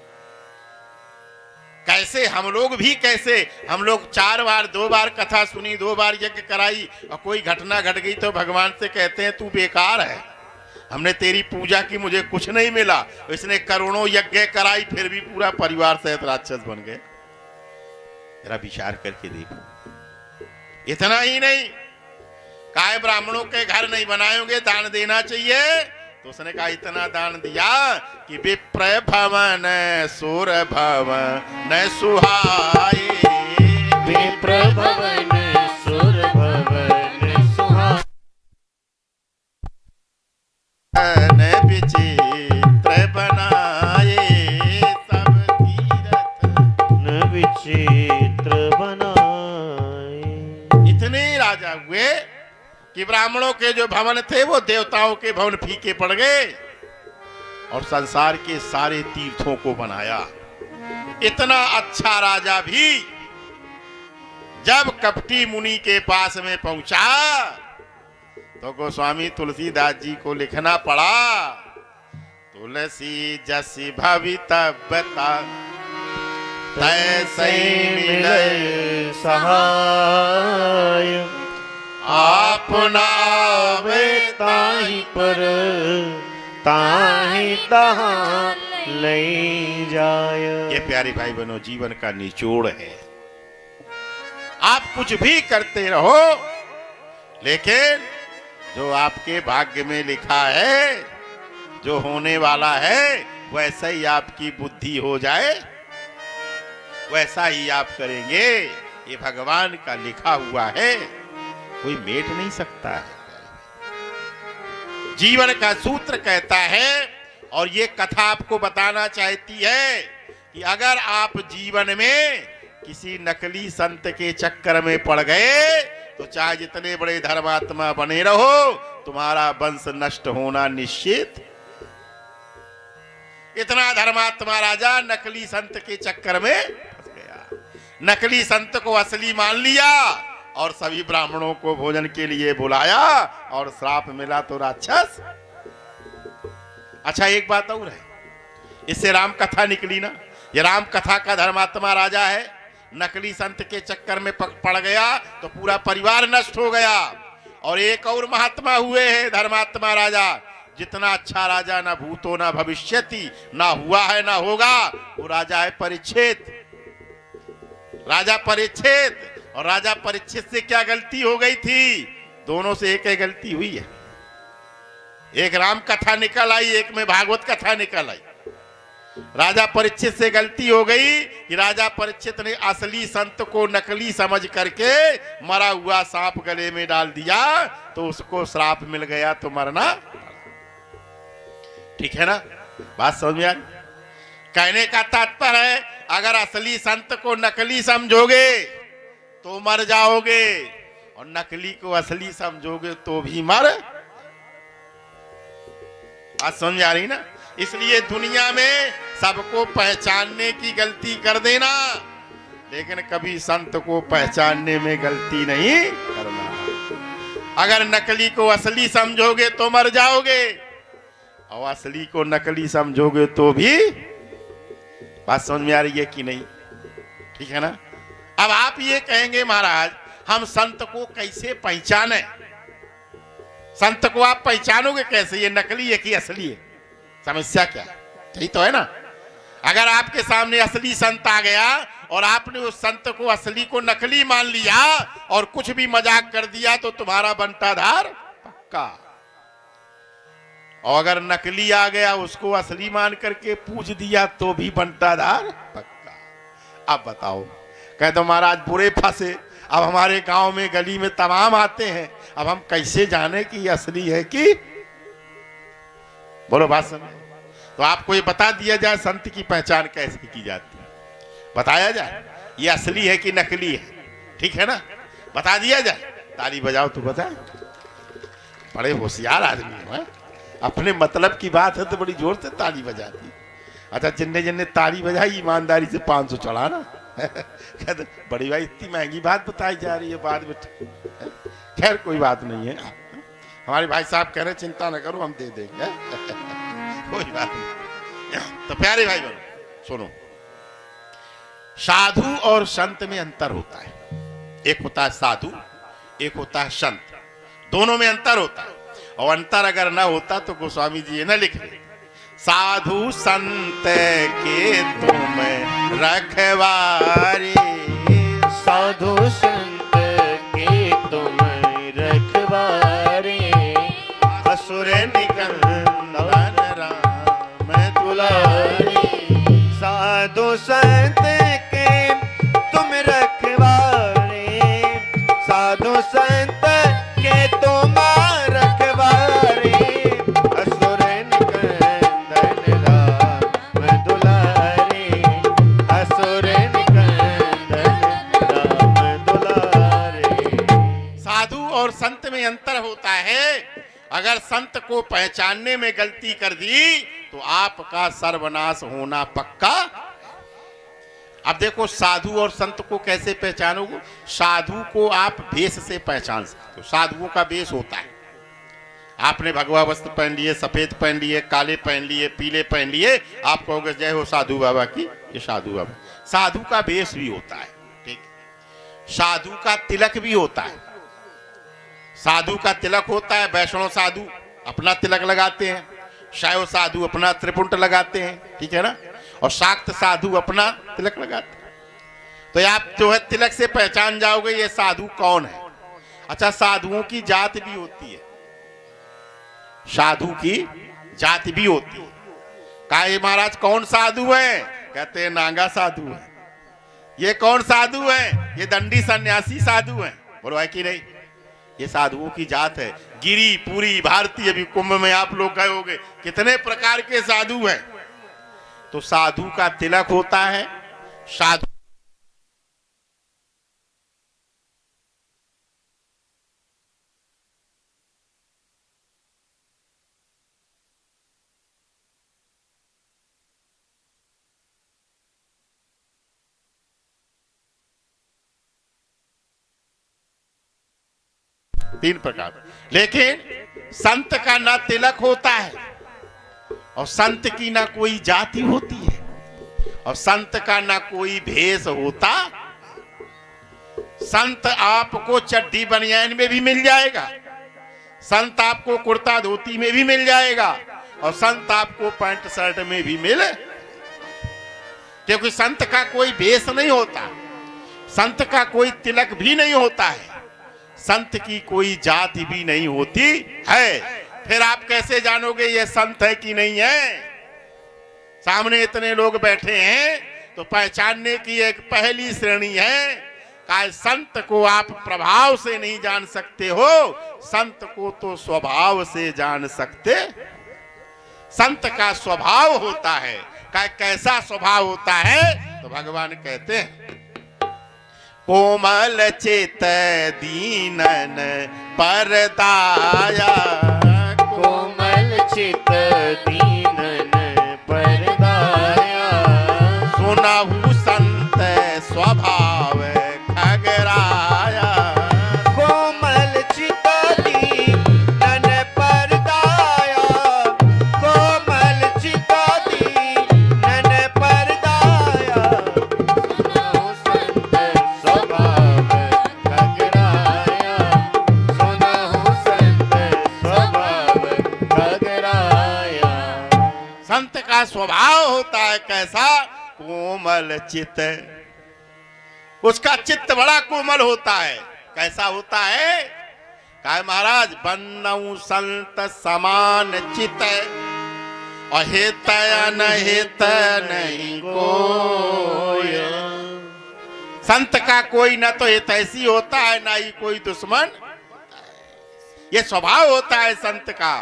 कैसे हम लोग भी, कैसे हम लोग 4 बार 2 बार कथा सुनी, 2 बार यज्ञ कराई, और कोई घटना घट गई तो भगवान से कहते हैं तू बेकार है, हमने तेरी पूजा की, मुझे कुछ नहीं मिला। इसने करोड़ों यज्ञ कराई, फिर भी पूरा परिवार सहित राक्षस बन गए। जरा विचार करके देखो। इतना ही नहीं, काय ब्राह्मणों के घर नहीं बनाए होंगे, दान देना चाहिए। तो उसने कहा इतना दान दिया कि विप्र भवन सुर भवन सुहाए, विप्र भवन सुर भवन सुहाए, विचित्र बनाए सब तीरथ न विचित्र बनाए। इतने राजा हुए कि ब्राह्मणों के जो भवन थे वो देवताओं के भवन फीके पड़ गए, और संसार के सारे तीर्थों को बनाया। इतना अच्छा राजा भी जब कपटी मुनि के पास में पहुंचा तो गोस्वामी तुलसीदास जी को लिखना पड़ा, तुलसी जसी भवितव्यता तैसे मिले सहाय, आपना आवे ताहि पर ताहि तहाँ ले जाय। ये प्यारे भाई बहनों, जीवन का निचोड़ है। आप कुछ भी करते रहो, लेकिन जो आपके भाग्य में लिखा है, जो होने वाला है, वैसा ही आपकी बुद्धि हो जाए, वैसा ही आप करेंगे। ये भगवान का लिखा हुआ है, कोई मेट नहीं सकता है। जीवन का सूत्र कहता है, और ये कथा आपको बताना चाहती है कि अगर आप जीवन में किसी नकली संत के चक्कर में पड़ गए तो चाहे जितने बड़े धर्मात्मा बने रहो, तुम्हारा वंश नष्ट होना निश्चित। इतना धर्मात्मा राजा नकली संत के चक्कर में फंस गया, नकली संत को असली मान लिया और सभी ब्राह्मणों को भोजन के लिए बुलाया, और श्राप मिला तो राक्षस। अच्छा एक बात और है, इससे राम कथा निकली ना। ये राम कथा का धर्मात्मा राजा है, नकली संत के चक्कर में पड़ गया तो पूरा परिवार नष्ट हो गया। और एक और महात्मा हुए हैं धर्मात्मा राजा, जितना अच्छा राजा ना भूतो ना भविष्यति, ना हुआ है ना होगा, वो राजा है परीक्षित। राजा परीक्षित, और राजा परीक्षित से क्या गलती हो गई थी? दोनों से एक ही गलती हुई है। एक राम कथा निकल आई, एक में भागवत कथा निकल आई। राजा परीक्षित से गलती हो गई कि राजा परीक्षित ने असली संत को नकली समझ करके मरा हुआ सांप गले में डाल दिया, तो उसको श्राप मिल गया, तो मरना। ठीक है ना, बात समझ में आ रही? कहने का तात्पर्य है, अगर असली संत को नकली समझोगे तो मर जाओगे, और नकली को असली समझोगे तो भी मर। बात समझ आ रही ना? इसलिए दुनिया में सबको पहचानने की गलती कर देना, लेकिन कभी संत को पहचानने में गलती नहीं करना। अगर नकली को असली समझोगे तो मर जाओगे, और असली को नकली समझोगे तो भी। बात समझ में आ रही है कि नहीं? ठीक है ना? अब आप ये कहेंगे महाराज हम संत को कैसे पहचाने? संत को आप पहचानोगे कैसे, ये नकली है कि असली है? समस्या क्या है? यही तो है ना। अगर आपके सामने असली संत आ गया और आपने उस संत को असली को नकली मान लिया और कुछ भी मजाक कर दिया, तो तुम्हारा बंटाधार पक्का। और अगर नकली आ गया उसको असली मान करके पूछ दिया तो भी बंटाधार पक्का। अब बताओ, कह दो महाराज बुरे फंसे, अब हमारे गांव में गली में तमाम आते हैं, अब हम कैसे जाने कि ये असली है कि? बोलो बात समझ। तो आपको ये बता दिया जाए संत की पहचान कैसे की जाती है, बताया जाए ये असली है कि नकली है। ठीक है ना, बता दिया जाए। ताली बजाओ तो बता। बड़े होशियार आदमी हो, अपने मतलब की बात है तो बड़ी जोर से ताली बजाती। अच्छा, जिन्ने जिन्ने ताली बजाई ईमानदारी से 500 चढ़ाना। बड़ी भाई इतनी महंगी बात बताई जा रही है बाद में। खैर कोई बात नहीं है, हमारे भाई साहब कह रहे चिंता न करो हम दे देंगे। कोई बात नहीं। तो प्यारे भाई बहनों सुनो, साधु और संत में अंतर होता है। एक होता है साधु, एक होता है संत, दोनों में अंतर होता है। और अंतर अगर ना होता तो गोस्वामी जी ये ना लिख रहे, साधु संत के तुम रखवारे, साधु संत के तुम रखवारे, असुर निकंदन राम दुलारे। साधु संत के तुम रखवारे, साधु संत के तुम रखवारे, असुर निकंदन राम दुलारे, असुर निकंदन राम दुलारे। साधु और संत में अंतर होता है। अगर संत को पहचानने में गलती कर दी तो आपका सर्वनाश होना पक्का। अब देखो साधु और संत को कैसे पहचानोगे? साधु को आप भेष से पहचान सकते हो। साधुओं का भेष होता है, आपने भगवा वस्त्र पहन लिए, सफेद पहन लिए, काले पहन लिए, पीले पहन लिए, आप कहोगे जय हो साधु बाबा की, ये साधु बाबा। साधु का भेष भी होता है, ठीक। साधु का तिलक भी होता है। साधु का तिलक होता है, वैष्णव साधु अपना तिलक लगाते हैं, शैव साधु अपना त्रिपुंट लगाते हैं, ठीक है ना, और शाक्त साधु अपना तिलक लगाते हैं। तो आप जो है तिलक से पहचान जाओगे ये साधु कौन है। अच्छा, साधुओं की जात भी होती है, साधु की जाति भी होती है। कहा महाराज कौन साधु है? कहते हैं नांगा साधु है। ये कौन साधु है? ये दंडी सन्यासी साधु है। बोलो है कि नहीं? ये साधुओं की जात है। गिरी पूरी भारतीय, अभी कुंभ में आप लोग गए होंगे, कितने प्रकार के साधु हैं। तो साधु का तिलक होता है, साधु तीन प्रकार। लेकिन संत का ना तिलक होता है, और संत की ना कोई जाति होती है, और संत का ना कोई भेष होता। संत आपको चड्डी बनियान में भी मिल जाएगा, संत आपको कुर्ता धोती में भी मिल जाएगा, और संत आपको पैंट शर्ट में भी मिले, क्योंकि संत का कोई भेष नहीं होता, संत का कोई तिलक भी नहीं होता है, संत की कोई जाति भी नहीं होती है। फिर आप कैसे जानोगे ये संत है कि नहीं है? सामने इतने लोग बैठे हैं तो पहचानने की एक पहली श्रेणी है कि संत को आप प्रभाव से नहीं जान सकते हो, संत को तो स्वभाव से जान सकते। संत का स्वभाव होता है, कैसा स्वभाव होता है? तो भगवान कहते हैं कोमल चित दीनन परदाया, कोमल चित दीनन परदाया, सुनहु संत स्वभाव खगराया। कोमल चित दीनन परदाया, कोमल चित दीनन परदाया, सुनो संत स्वभाव खगराया, सुनो संत स्वभाव खगराया। संत का स्वभाव होता है कैसा? कोमल चित। उसका चित्त बड़ा कोमल होता है। कैसा होता है? कहा महाराज बन्नऊ संत समान चित, और हित अनहित नहीं कोय। संत का कोई न तो हितैषी होता है, ना ही कोई दुश्मन। ये स्वभाव होता है संत का।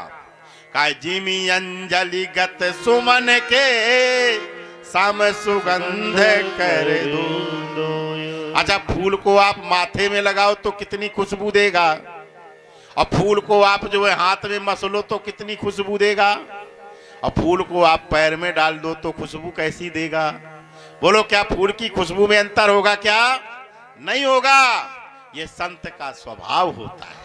का जिमी अंजलि गत सुमन के सम सुगंध कर दो। अच्छा, फूल को आप माथे में लगाओ तो कितनी खुशबू देगा, और फूल को आप जो है हाथ में मसलो तो कितनी खुशबू देगा, और फूल को आप पैर में डाल दो तो खुशबू कैसी देगा? बोलो, क्या फूल की खुशबू में अंतर होगा? क्या नहीं होगा। ये संत का स्वभाव होता है।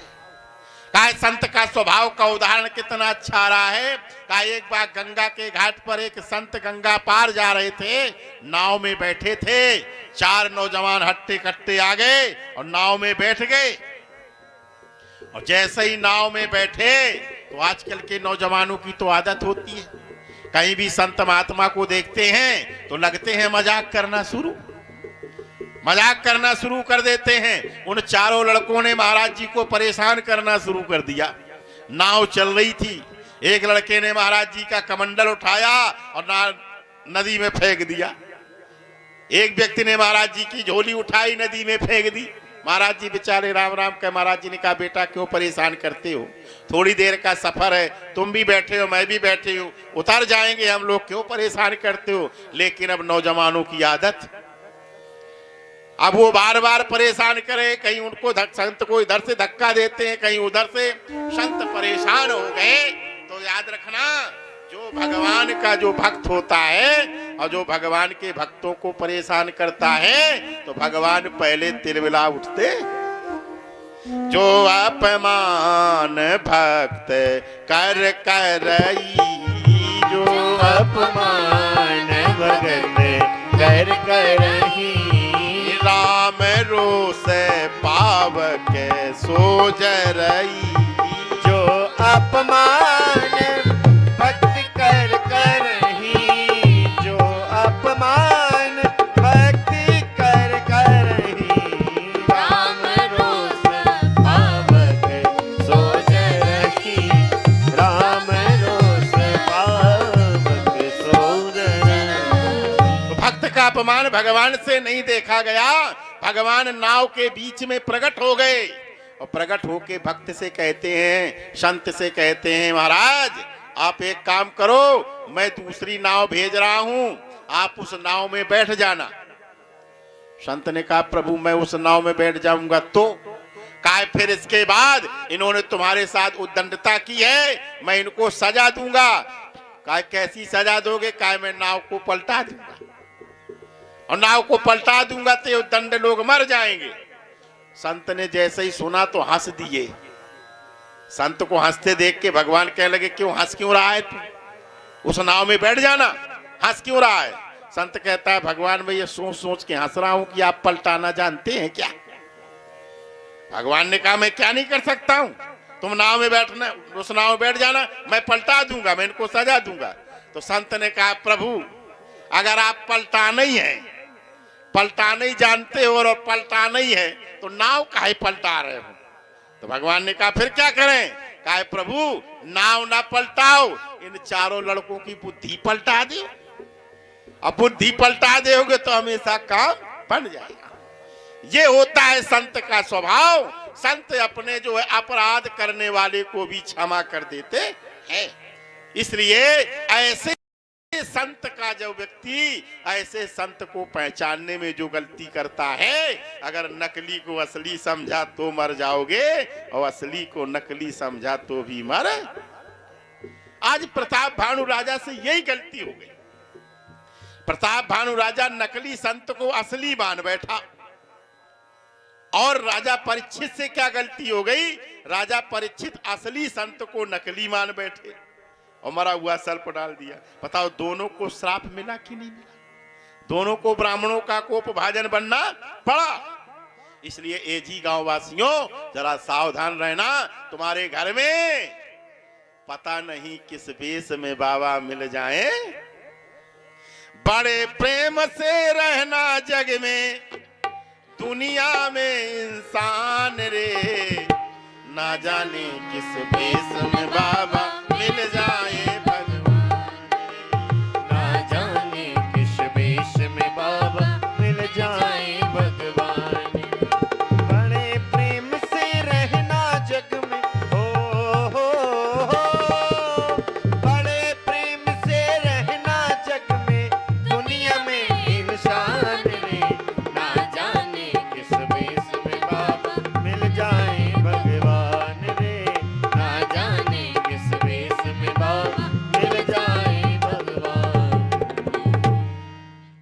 कहा संत का स्वभाव का उदाहरण कितना अच्छा आ रहा है। कहा एक बार गंगा के घाट पर एक संत गंगा पार जा रहे थे, नाव में बैठे थे। चार नौजवान हट्टे कट्टे आ गए और नाव में बैठ गए। और जैसे ही नाव में बैठे तो आजकल के नौजवानों की तो आदत होती है, कहीं भी संत महात्मा को देखते हैं तो लगते हैं मजाक करना शुरू कर देते हैं। उन चारों लड़कों ने महाराज जी को परेशान करना शुरू कर दिया। नाव चल रही थी, एक लड़के ने महाराज जी का कमंडल उठाया और नदी में फेंक दिया। एक व्यक्ति ने महाराज जी की झोली उठाई, नदी में फेंक दी। महाराज जी बेचारे राम राम कह। महाराज जी ने कहा बेटा क्यों परेशान करते हो, थोड़ी देर का सफर है, तुम भी बैठे हो मैं भी बैठे हूं, उतर जाएंगे हम लोग, क्यों परेशान करते हो? लेकिन अब नौजवानों की आदत, अब वो बार बार परेशान करे, कहीं उनको संत को इधर से धक्का देते हैं, कहीं उधर से। संत परेशान हो गए। तो याद रखना, जो भगवान का जो भक्त होता है और जो भगवान के भक्तों को परेशान करता है, तो भगवान पहले तिलमिला उठते। जो अपमान भक्त कर करई, जो अपमान भगत कर करही, राम रोष पावक सोजरई। जो अपमान भक्ति कर करही, जो अपमान भक्ति कर करही, राम रोष पावक सोजरही, राम रोष पावक सोजरही। तो भक्त का अपमान भगवान से नहीं देखा गया। भगवान नाव के बीच में प्रकट हो गए और प्रकट होके भक्त से कहते हैं, संत से कहते हैं, महाराज आप एक काम करो, मैं दूसरी नाव भेज रहा हूं, आप उस नाव में बैठ जाना। संत ने कहा प्रभु मैं उस नाव में बैठ जाऊंगा तो? कहा फिर इसके बाद इन्होंने तुम्हारे साथ उद्दंडता की है, मैं इनको सजा दूंगा। कहा कैसी सजा दोगे? कहा मैं नाव को पलटा दूंगा, और नाव को पलटा दूंगा तो उद्दंड लोग मर जाएंगे। संत ने जैसे ही सुना तो हंस दिए। संत को हंसते देख के भगवान कहने लगे क्यों हंस क्यों रहा है तू? उस नाव में बैठ जाना, हंस क्यों रहा है? संत कहता है भगवान मैं ये सोच सोच के हंस रहा हूं कि आप पलटाना जानते हैं क्या? भगवान ने कहा मैं क्या नहीं कर सकता हूं, तुम नाव में बैठना, उस नाव में बैठ जाना, मैं पलटा दूंगा, मैं इनको सजा दूंगा। तो संत ने कहा प्रभु अगर आप पलटाना ही है, पलटाना ही जानते हो और पलटाना ही है, तो नाव काहे पलटा रहे हो? तो भगवान ने कहा फिर क्या करें? कहा प्रभु नाव ना पलटाओ, इन चारों लड़कों की बुद्धि पलटा दो। अब बुद्धि पलटा दोगे तो हमेशा काम बन जाएगा। ये होता है संत का स्वभाव। संत अपने जो है अपराध करने वाले को भी क्षमा कर देते हैं। इसलिए ऐसे संत का जो व्यक्ति ऐसे संत को पहचानने में जो गलती करता है, अगर नकली को असली समझा तो मर जाओगे और असली को नकली समझा तो भी मर। आज प्रताप भानु राजा से यही गलती हो गई। प्रताप भानु राजा नकली संत को असली मान बैठा। और राजा परीक्षित से क्या गलती हो गई, राजा परीक्षित असली संत को नकली मान बैठे और मरा हुआ सर्प डाल दिया। बताओ दोनों को श्राप मिला कि नहीं मिला? दोनों को ब्राह्मणों का कोप भाजन बनना पड़ा। इसलिए एजी गांव वासियों जरा सावधान रहना। तुम्हारे घर में पता नहीं किस वेश में बाबा मिल जाए। बड़े प्रेम से रहना जग में, दुनिया में इंसान रे, ना जाने किस वेश में बाबा मिल जाए भगवान। ना जाने किस वेश में बाबा मिल जाए भगवान। बड़े प्रेम से रहना जग में, हो बड़े प्रेम से रहना जग में, दुनिया में इंसान रे, ना जाने किस वेश में बाबा मिल जाए भगवान रे, ना जाने किस वेश में बाबा मिल जाए भगवान।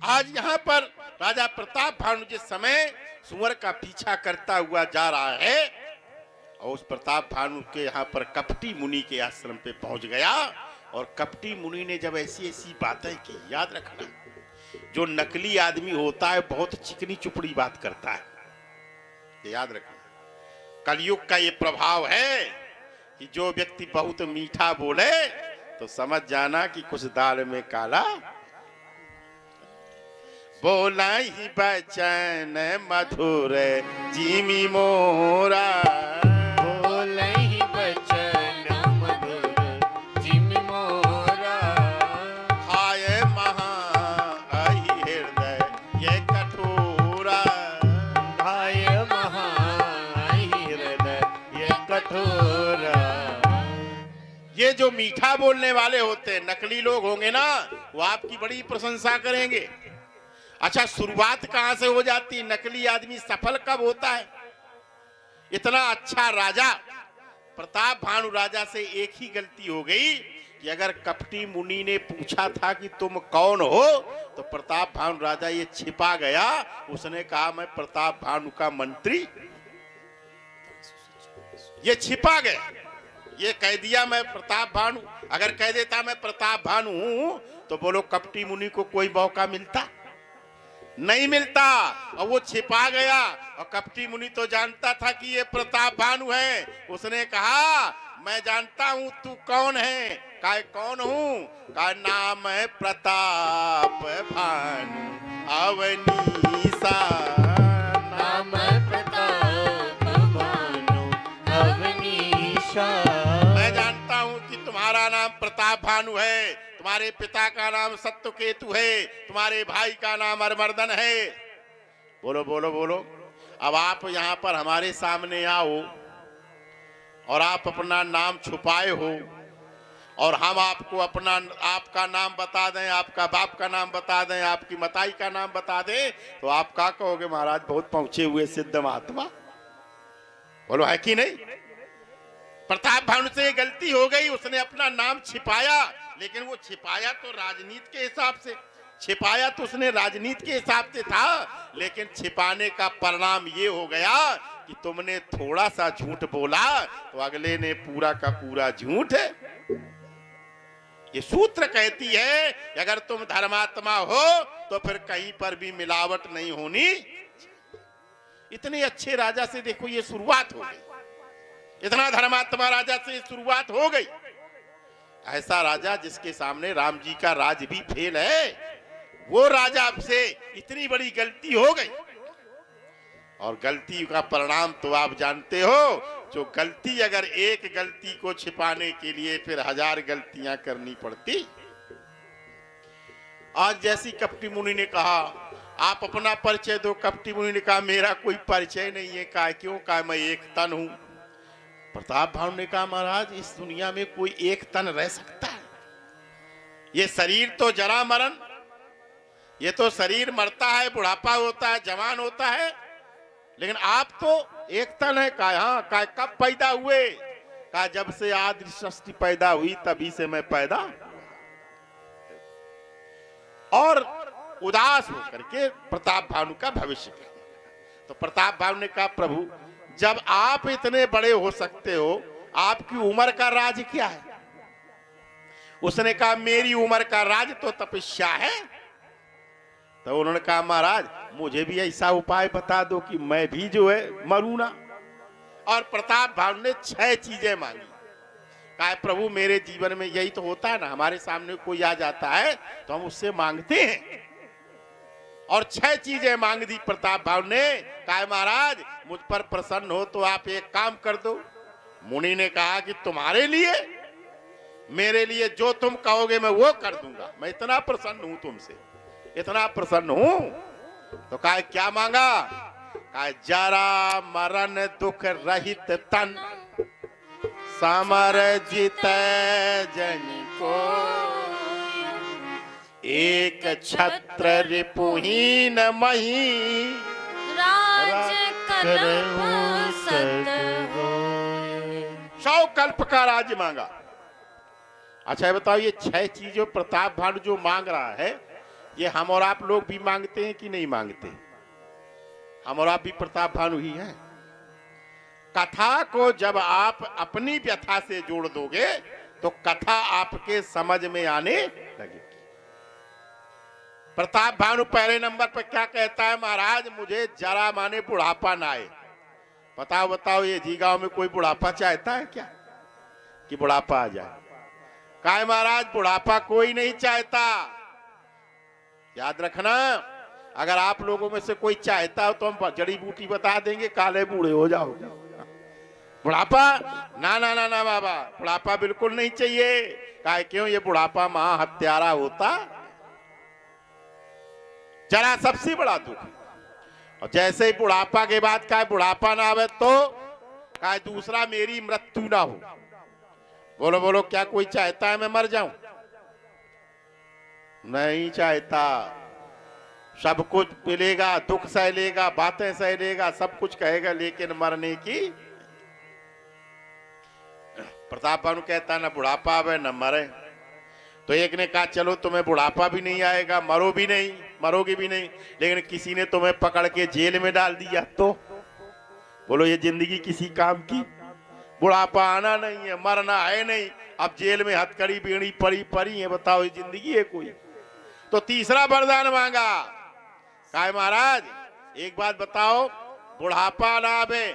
आज यहाँ पर राजा प्रताप भानु जिस समय सुअर का पीछा करता हुआ जा रहा है और उस प्रताप भानु के यहाँ पर कपटी मुनि के आश्रम पे पहुंच गया। और कपटी मुनि ने जब ऐसी ऐसी बातें की, याद रखना जो नकली आदमी होता है बहुत चिकनी चुपड़ी बात करता है, ये याद रखना। कलयुग का ये प्रभाव है कि जो व्यक्ति बहुत मीठा बोले तो समझ जाना कि कुछ दाल में काला। बोला ही बचन मधुर जीमी मोरा, बोले ही बचन मधुर जिम मोरा, खाए महा अहि हृदय ये कठोरा। आय महाई हृदय ये कठोरा। ये जो मीठा बोलने वाले होते हैं, नकली लोग होंगे ना, वो आपकी बड़ी प्रशंसा करेंगे। अच्छा, शुरुआत कहां से हो जाती? नकली आदमी सफल कब होता है? इतना अच्छा राजा प्रताप भानु राजा से एक ही गलती हो गई कि अगर कपटी मुनि ने पूछा था कि तुम कौन हो, तो प्रताप भानु राजा ये छिपा गया। उसने कहा मैं प्रताप भानु का मंत्री। ये छिपा गया, ये कह दिया मैं प्रताप भानु। अगर कह देता मैं प्रताप भानु हूं तो बोलो कपटी मुनि को कोई मौका मिलता? नहीं मिलता। और वो छिपा गया और कपटी मुनि तो जानता था कि ये प्रताप भानु है। उसने कहा मैं जानता हूं तू कौन है। कहा कौन हूं? कहा नाम है प्रताप भानु अवनीसा। नाम प्रताप भानु अवनीशा। मैं जानता हूं कि तुम्हारा नाम प्रताप भानु है, तुम्हारे पिता का नाम सत्यकेतु है, तुम्हारे भाई का नाम अरमर्दन है। बोलो बोलो बोलो। अब आप यहाँ पर हमारे सामने आओ और आप अपना नाम छुपाए हो और हम आपको अपना आपका नाम बता दें, आपका बाप का नाम बता दें, आपकी मताई का नाम बता दें, तो आप क्या कहोगे? महाराज बहुत पहुंचे हुए सिद्ध महात्मा। बोलो है कि नहीं? प्रताप भानु से गलती हो गई, उसने अपना नाम छिपाया। लेकिन वो छिपाया तो राजनीति के हिसाब से, छिपाया तो उसने राजनीति के हिसाब से था। लेकिन छिपाने का परिणाम ये हो गया कि तुमने थोड़ा सा झूठ बोला तो अगले ने पूरा का पूरा झूठ। ये सूत्र कहती है कि अगर तुम धर्मात्मा हो तो फिर कहीं पर भी मिलावट नहीं होनी। इतने अच्छे राजा से देखो ये शुरुआत हो गई, इतना धर्मात्मा राजा से शुरुआत हो गई। ऐसा राजा जिसके सामने राम जी का राज भी फेल है, वो राजा से इतनी बड़ी गलती हो गई। और गलती का परिणाम तो आप जानते हो। जो गलती, अगर एक गलती को छिपाने के लिए फिर 1000 गलतियां करनी पड़ती। आज जैसी कपटी मुनि ने कहा, आप अपना परिचय दो। कपटी मुनि ने कहा, मेरा कोई परिचय नहीं है। कहा क्यों? कहा मैं एक तन हूं। प्रताप भानु ने कहा, महाराज इस दुनिया में कोई एक तन रह सकता है? ये शरीर तो जरा मरण, ये तो शरीर मरता है, बुढ़ापा होता है, जवान होता है, लेकिन आप तो एक तन है। कहा हाँ। कहा कब पैदा हुए? कहा जब से आदि सृष्टि पैदा हुई तभी से मैं पैदा। और उदास होकर के प्रताप भानु का भविष्य कहने। तो प्रताप भानु ने कहा, प्रभु जब आप इतने बड़े हो सकते हो, आपकी उम्र का राज क्या है? उसने कहा, मेरी उम्र का राज तो तपस्या है। तो उन्होंने कहा, महाराज मुझे भी ऐसा उपाय बता दो कि मैं भी जो है मरूं ना। और प्रताप भानु ने 6 चीजें मांगी। कहा, प्रभु मेरे जीवन में यही तो होता है ना, हमारे सामने कोई आ जाता है तो हम उससे मांगते हैं। और 6 चीजें मांग दी प्रताप भानु ने। कहा, महाराज मुझ पर प्रसन्न हो तो आप एक काम कर दो। मुनि ने कहा कि तुम्हारे लिए, मेरे लिए जो तुम कहोगे मैं वो कर दूंगा। मैं इतना प्रसन्न हूं तुमसे, इतना प्रसन्न हूं। तो कहा, क्या मांगा? कहा, जरा मरण दुख रहित तन, समर जित जन को, एक छत्र रिपुहीन मही, राज कल्प सत होए। 100 कल्प का राज्य मांगा। अच्छा ये बताओ, ये 6 चीजों प्रताप भानु जो मांग रहा है, ये हम और आप लोग भी मांगते हैं कि नहीं मांगते? हम और आप भी प्रताप भानु ही हैं। कथा को जब आप अपनी व्यथा से जोड़ दोगे तो कथा आपके समझ में आने लगेगी। प्रताप भानु पहले नंबर पर क्या कहता है? महाराज मुझे जरा माने बुढ़ापा ना आए। बताओ बताओ, ये जी गांव में कोई बुढ़ापा चाहता है क्या कि बुढ़ापा आ जाए? कहा, महाराज बुढ़ापा कोई नहीं चाहता। याद रखना, अगर आप लोगों में से कोई चाहता हो तो हम जड़ी बूटी बता देंगे, काले बूढ़े हो जाओगे। बुढ़ापा ना ना ना ना बाबा, बुढ़ापा बिल्कुल नहीं चाहिए। कहा क्यों? ये बुढ़ापा महा हत्यारा होता, जरा सबसे बड़ा दुख। और जैसे ही बुढ़ापा के बाद कहा बुढ़ापा ना आवे तो कहा दूसरा मेरी मृत्यु ना हो। बोलो बोलो, क्या कोई चाहता है मैं मर जाऊं? नहीं चाहता। सब कुछ मिलेगा, दुख सह लेगा, बातें सह लेगा, सब कुछ कहेगा, लेकिन मरने की। प्रताप भानु कहता ना बुढ़ापा आवे न मरे। तो एक ने कहा चलो तुम्हें बुढ़ापा भी नहीं आएगा, मरो भी नहीं, मरोगे भी नहीं, लेकिन किसी ने तुम्हें पकड़ के जेल में डाल दिया तो बोलो ये जिंदगी किसी काम की? बुढ़ापा आना नहीं है, मरना है नहीं, अब जेल में हथकड़ी बीड़ी पड़ी है, बताओ ये जिंदगी है कोई? तो तीसरा वरदान मांगा। कहा महाराज एक बात बताओ, बुढ़ापा ना आवे,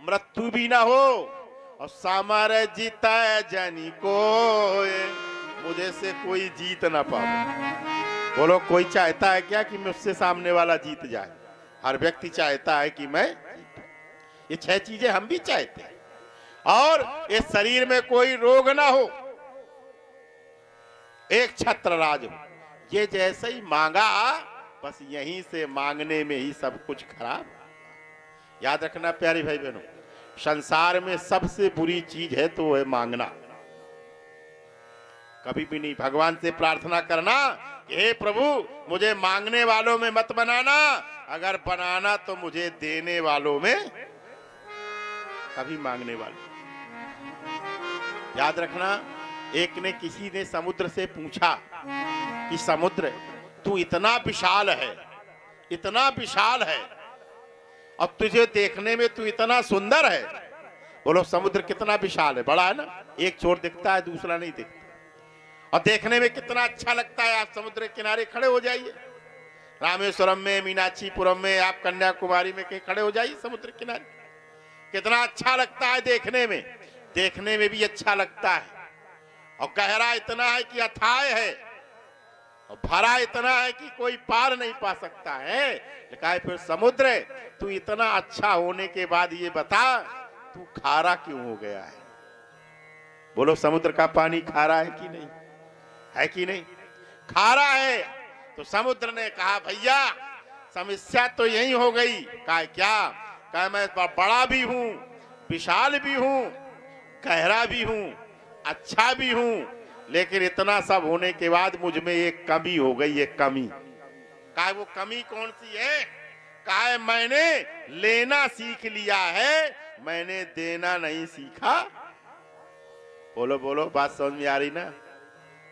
मृत्यु भी ना हो, और सामर जीता जानी को, मुझे से कोई जीत ना पावे। बोलो कोई चाहता है क्या कि मुझसे सामने वाला जीत जाए? हर व्यक्ति चाहता है कि मैं जीतूं। ये 6 चीजें हम भी चाहते हैं। और इस शरीर में कोई रोग ना हो, एक छत्र राज हो। ये जैसे ही मांगा, बस यहीं से मांगने में ही सब कुछ खराब। याद रखना प्यारे भाई बहनों, संसार में सबसे बुरी चीज है तो है मांगना। कभी भी नहीं भगवान से प्रार्थना करना कि हे प्रभु मुझे मांगने वालों में मत बनाना, अगर बनाना तो मुझे देने वालों में। कभी मांगने वाले। याद रखना, एक ने किसी ने समुद्र से पूछा कि समुद्र तू इतना विशाल है, इतना विशाल है, अब तुझे देखने में तू इतना सुंदर है। बोलो समुद्र कितना विशाल है, बड़ा है ना, एक छोर दिखता है दूसरा नहीं दिखता, और देखने में कितना अच्छा लगता है। आप समुद्र के किनारे खड़े हो जाइए, रामेश्वरम में, मीनाक्षीपुरम में, आप कन्याकुमारी में कहीं खड़े हो जाइए समुद्र किनारे, कितना अच्छा लगता है देखने में। देखने में भी अच्छा लगता है, और गहरा इतना है कि अथाह है, और भरा इतना है कि कोई पार नहीं पा सकता है। लिखा है फिर समुद्र तू इतना अच्छा होने के बाद ये बता तू खारा क्यों हो गया है? बोलो समुद्र का पानी खारा है कि नहीं? है कि नहीं? खारा है। तो समुद्र ने कहा भैया समस्या तो यही हो गई। कहा क्या? कहा मैं बड़ा भी हूं, विशाल भी हूं, गहरा भी हूं, अच्छा भी हूं, लेकिन इतना सब होने के बाद मुझ में एक कमी हो गई, एक कमी। कहा वो कमी कौन सी है? कहा मैंने लेना सीख लिया है, मैंने देना नहीं सीखा। बोलो बोलो, बात समझ में आ रही ना?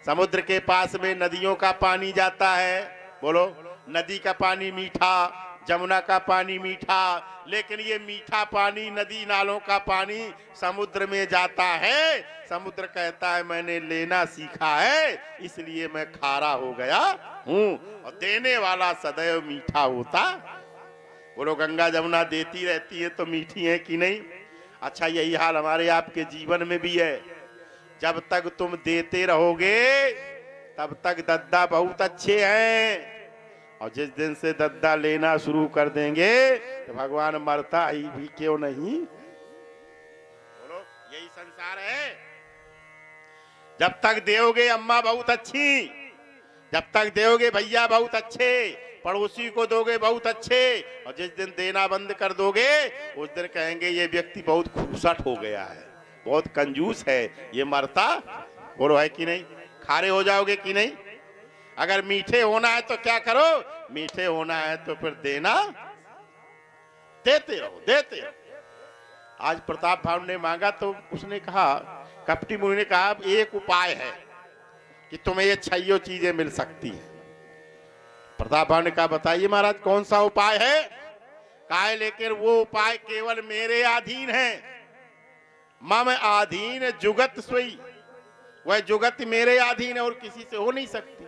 समुद्र के पास में नदियों का पानी जाता है। बोलो, नदी का पानी मीठा, जमुना का पानी मीठा, लेकिन ये मीठा पानी, नदी नालों का पानी समुद्र में जाता है। समुद्र कहता है मैंने लेना सीखा है, इसलिए मैं खारा हो गया हूं, और देने वाला सदैव मीठा होता। बोलो, गंगा जमुना देती रहती है तो मीठी है कि नहीं? अच्छा, यही हाल हमारे आपके जीवन में भी है। जब तक तुम देते रहोगे तब तक दद्दा बहुत अच्छे हैं, और जिस दिन से दद्दा लेना शुरू कर देंगे तो भगवान मरता ही भी क्यों नहीं। बोलो, यही संसार है। जब तक दोगे अम्मा बहुत अच्छी, जब तक दोगे भैया बहुत अच्छे, पड़ोसी को दोगे बहुत अच्छे, और जिस दिन देना बंद कर दोगे उस दिन कहेंगे ये व्यक्ति बहुत खूसट हो गया है, बहुत कंजूस है, ये मरता। बोलो, है कि नहीं? खारे हो जाओगे कि नहीं? अगर मीठे होना है तो क्या करो? मीठे होना है तो फिर देना, देते रहो, देते रहो। आज प्रताप भाव ने मांगा तो उसने कहा, कपटी मुनि ने कहा एक उपाय है कि तुम्हें ये 6 चीजें मिल सकती है। प्रताप भाव ने कहा बताइए महाराज कौन सा उपाय है? कहा लेकिन वो उपाय केवल मेरे अधीन है। मम आधीन जुगत सोई, वह जुगत मेरे अधीन है और किसी से हो नहीं सकती।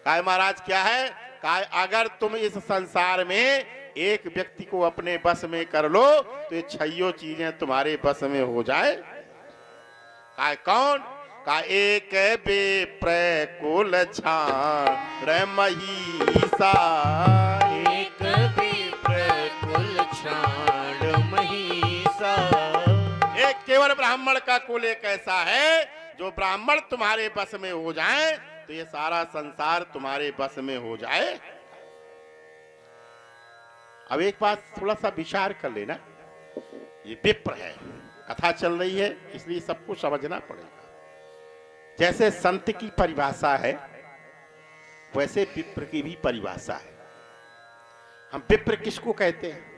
कहा महाराज क्या है? कहा अगर तुम इस संसार में एक व्यक्ति को अपने बस में कर लो तो ये 6 चीजें तुम्हारे बस में हो जाए। कहा कौन? कहा एक बेप्र कुल छाण महिषा, एक विप्र कुल छाण महिषा। एक केवल ब्राह्मण का कुल एक ऐसा है जो ब्राह्मण तुम्हारे बस में हो जाए तो ये सारा संसार तुम्हारे बस में हो जाए। अब एक बात थोड़ा सा विचार कर लेना, ये विप्र है, कथा चल रही है इसलिए सबको समझना पड़ेगा। जैसे संत की परिभाषा है वैसे विप्र की भी परिभाषा है। हम विप्र किसको कहते हैं?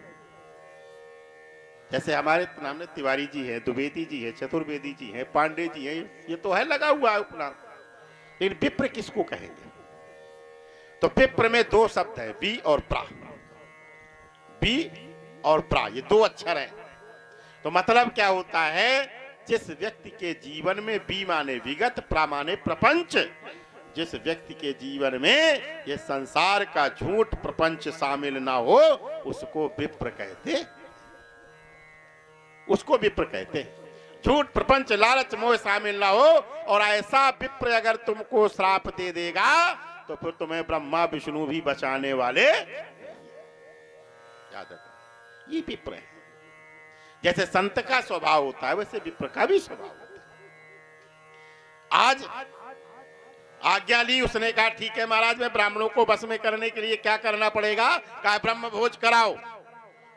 जैसे हमारे सामने तिवारी जी है, द्विवेदी जी है, चतुर्वेदी जी है, पांडे जी है, ये तो है लगा हुआ है उपनाम, लेकिन विप्र किसको कहेंगे? तो विप्र में 2 शब्द है, बी और प्रा। बी और प्रा ये 2 अक्षर हैं। तो मतलब क्या होता है? जिस व्यक्ति के जीवन में बी माने विगत, प्रा माने प्रपंच, जिस व्यक्ति के जीवन में ये संसार का झूठ प्रपंच शामिल ना हो उसको विप्र कहते, उसको विप्र कहते। झूठ प्रपंच लालच मोह शामिल ना हो, और ऐसा विप्र अगर तुमको श्राप दे देगा तो फिर तुम्हें ब्रह्मा विष्णु भी बचाने वाले। याद रखो, ये विप्र है। जैसे संत का स्वभाव होता है वैसे विप्र का भी स्वभाव होता है। आज आज्ञा ली, उसने कहा ठीक है महाराज मैं ब्राह्मणों को बस में करने के लिए क्या करना पड़ेगा? कहा ब्रह्म भोज कराओ,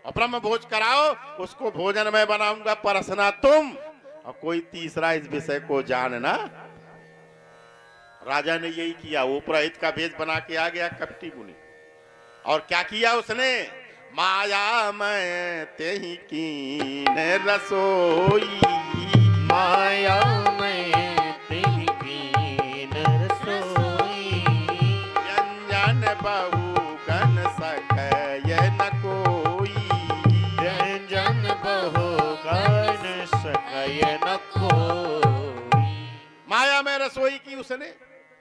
और ब्रह्म भोज कराओ, उसको भोजन में बनाऊंगा, परसना तुम, और कोई तीसरा इस विषय को जानना। राजा ने यही किया, वो पुरोहित का भेष बना के आ गया कपटी मुनि, और क्या किया उसने? माया में तेहि कीन रसोई, माया में तेहि कीन रसोई, व्यंजन बहु गन सकय न कोई, व्यंजन बहु गन सकय न कोई। माया में रसोई की उसने,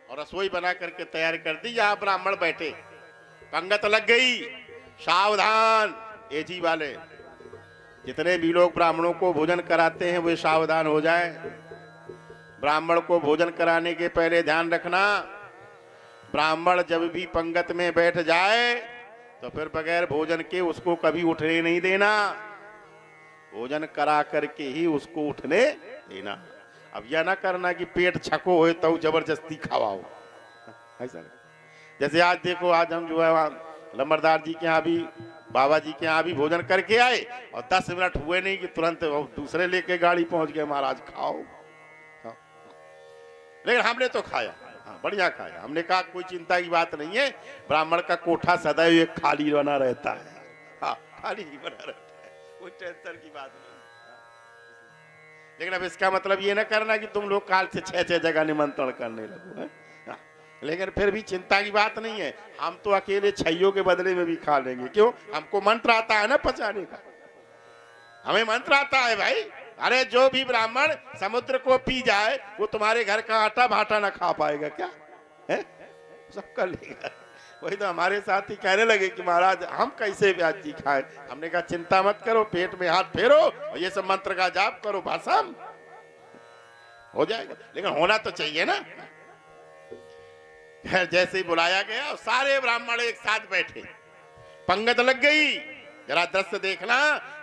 और रसोई बना करके तैयार कर दी। यहाँ ब्राह्मण बैठे, पंगत लग गई, सावधान एजी वाले, जितने भी लोग ब्राह्मणों को भोजन कराते हैं वे सावधान हो जाएं। ब्राह्मण को भोजन कराने के पहले ध्यान रखना, ब्राह्मण जब भी पंगत में बैठ जाए तो फिर बगैर भोजन के उसको कभी उठने नहीं देना, भोजन करा करके ही उसको उठने देना। अब यह ना करना कि पेट छको हो तो जबरदस्ती खवाओ, ऐसा नहीं। जैसे आज देखो, आज हम जो है वहाँ लंबरदार जी के यहाँ भी, बाबा जी के यहाँ भी भोजन करके आए और 10 मिनट हुए नहीं कि तुरंत वो दूसरे लेके गाड़ी पहुंच गए, महाराज खाओ। हाँ। लेकिन हमने तो खाया, हाँ बढ़िया खाया। हमने कहा कोई चिंता की बात नहीं है, ब्राह्मण का कोठा सदैव एक खाली बना रहता है। हाँ, खाली ही बना रहता है, कोई टेंशन की बात नहीं। लेकिन अब इसका मतलब ये ना करना कि तुम लोग काल से 6-6 जगह निमंत्रण करने लगो है? हाँ। लेकिन फिर भी चिंता की बात नहीं है, हम तो अकेले छैयों के बदले में भी खा लेंगे। क्यों? हमको मंत्र आता है ना पचाने का, हमें मंत्र आता है भाई। अरे जो भी ब्राह्मण समुद्र को पी जाए वो तुम्हारे घर का आटा भाटा ना खा पाएगा क्या है? सब कर लेगा। वही तो हमारे साथ ही कहने लगे कि महाराज हम कैसे व्यास जी खाए। हमने कहा चिंता मत करो, पेट में हाथ फेरो और ये सब मंत्र का जाप करो, भाषम हो जाएगा। लेकिन होना तो चाहिए ना। जैसे ही बुलाया गया और सारे ब्राह्मण एक साथ बैठे, पंगत लग गई। जरा दृश्य देखना।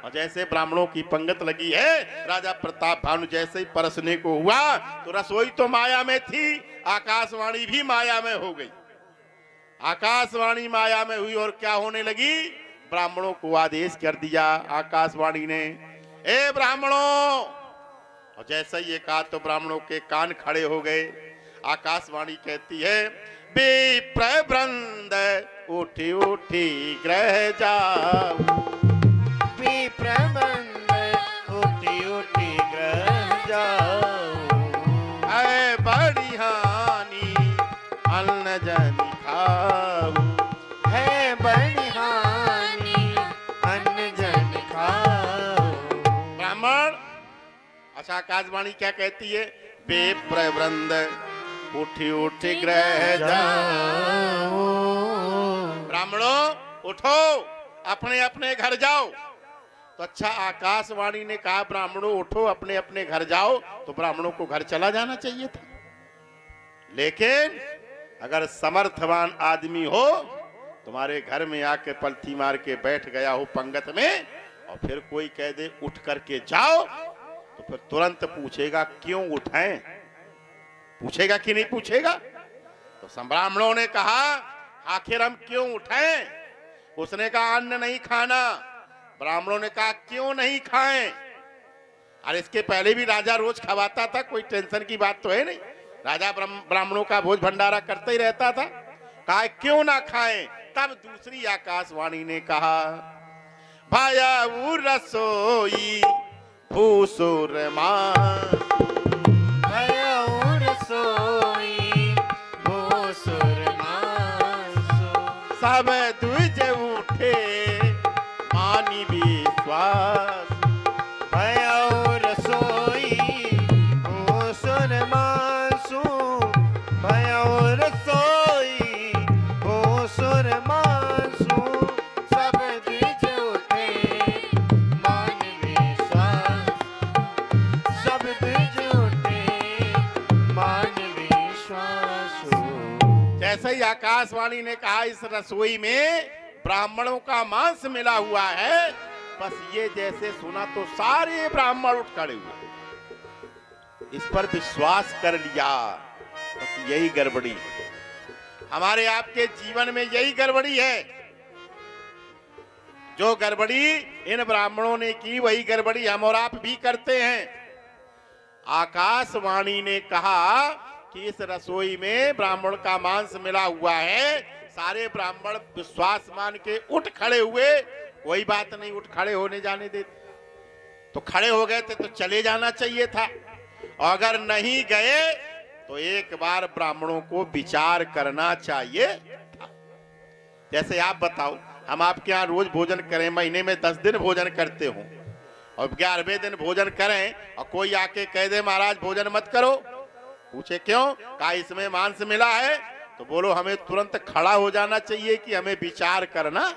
और जैसे ब्राह्मणों की पंगत लगी है, राजा प्रताप भानु जैसे ही परसने को हुआ तो रसोई तो माया में थी, आकाशवाणी भी माया में हो गई। आकाशवाणी माया में हुई और क्या होने लगी? ब्राह्मणों को आदेश कर दिया आकाशवाणी ने, ए ब्राह्मणों। और जैसा ये कहा तो ब्राह्मणों के कान खड़े हो गए। आकाशवाणी कहती है, विप्र वृंद उठी उठी ग्रह जाओ, विप्र वृंद उठी उठी ग्रह जाओ, है बड़ी हानि अन्न जन खाओ, है बड़ी हानि अन्न जन खाओ। ब्राह्मण। अच्छा, आकाशवाणी क्या कहती है? विप्र वृंद उठी उठी ग्रह जाओ। ब्राह्मणों उठो, अपने अपने घर जाओ। तो अच्छा, आकाशवाणी ने कहा ब्राह्मणों उठो अपने अपने घर जाओ, तो ब्राह्मणों को घर चला जाना चाहिए था। लेकिन अगर समर्थवान आदमी हो, तुम्हारे घर में आके पलथी मार के बैठ गया हो पंगत में, और फिर कोई कह दे उठ करके जाओ, तो फिर तुरंत पूछेगा क्यों उठाएं? पूछेगा कि नहीं पूछेगा? तो ब्राह्मणों ने कहा आखिर हम क्यों उठाएं? उसने कहा अन्न नहीं खाना। ब्राह्मणों ने कहा क्यों नहीं खाएं? और इसके पहले भी राजा रोज खवाता था, कोई टेंशन की बात तो है नहीं। राजा ब्राह्मणों का भोज भंडारा करते ही रहता था। कहा क्यों ना खाएं? तब दूसरी आकाशवाणी ने कहा, भाया रसोई भूसुर मां, रसोई भूसुर मांसो, सब द्विज उठे मानी विश्वास, भयो रसोई भूसुर मांसो, भयो रसोई भूसुर मांसो, सब द्विज उठे मान विश्वास, सब द्विज उठे मान विश्वास। जैसे ही आकाशवाणी ने कहा इस रसोई में ब्राह्मणों का मांस मिला हुआ है, बस ये जैसे सुना तो सारे ब्राह्मण उठ खड़े हुए, इस पर विश्वास कर लिया। बस यही गड़बड़ी है हमारे आपके जीवन में, यही गड़बड़ी है। जो गड़बड़ी इन ब्राह्मणों ने की, वही गड़बड़ी हम और आप भी करते हैं। आकाशवाणी ने कहा कि इस रसोई में ब्राह्मण का मांस मिला हुआ है, सारे ब्राह्मण विश्वास मान के उठ खड़े हुए। कोई बात नहीं, उठ खड़े होने जाने देते, तो खड़े हो गए थे तो चले जाना चाहिए था। और अगर नहीं गए तो एक बार ब्राह्मणों को विचार करना चाहिए था। जैसे आप बताओ, हम आपके यहाँ रोज भोजन करें, महीने में 10 दिन भोजन करते हो, और 11वें दिन भोजन करें और कोई आके कह दे महाराज भोजन मत करो, पूछे क्यों? कहा इसमें मांस मिला है। तो बोलो हमें तुरंत खड़ा हो जाना चाहिए कि हमें विचार करना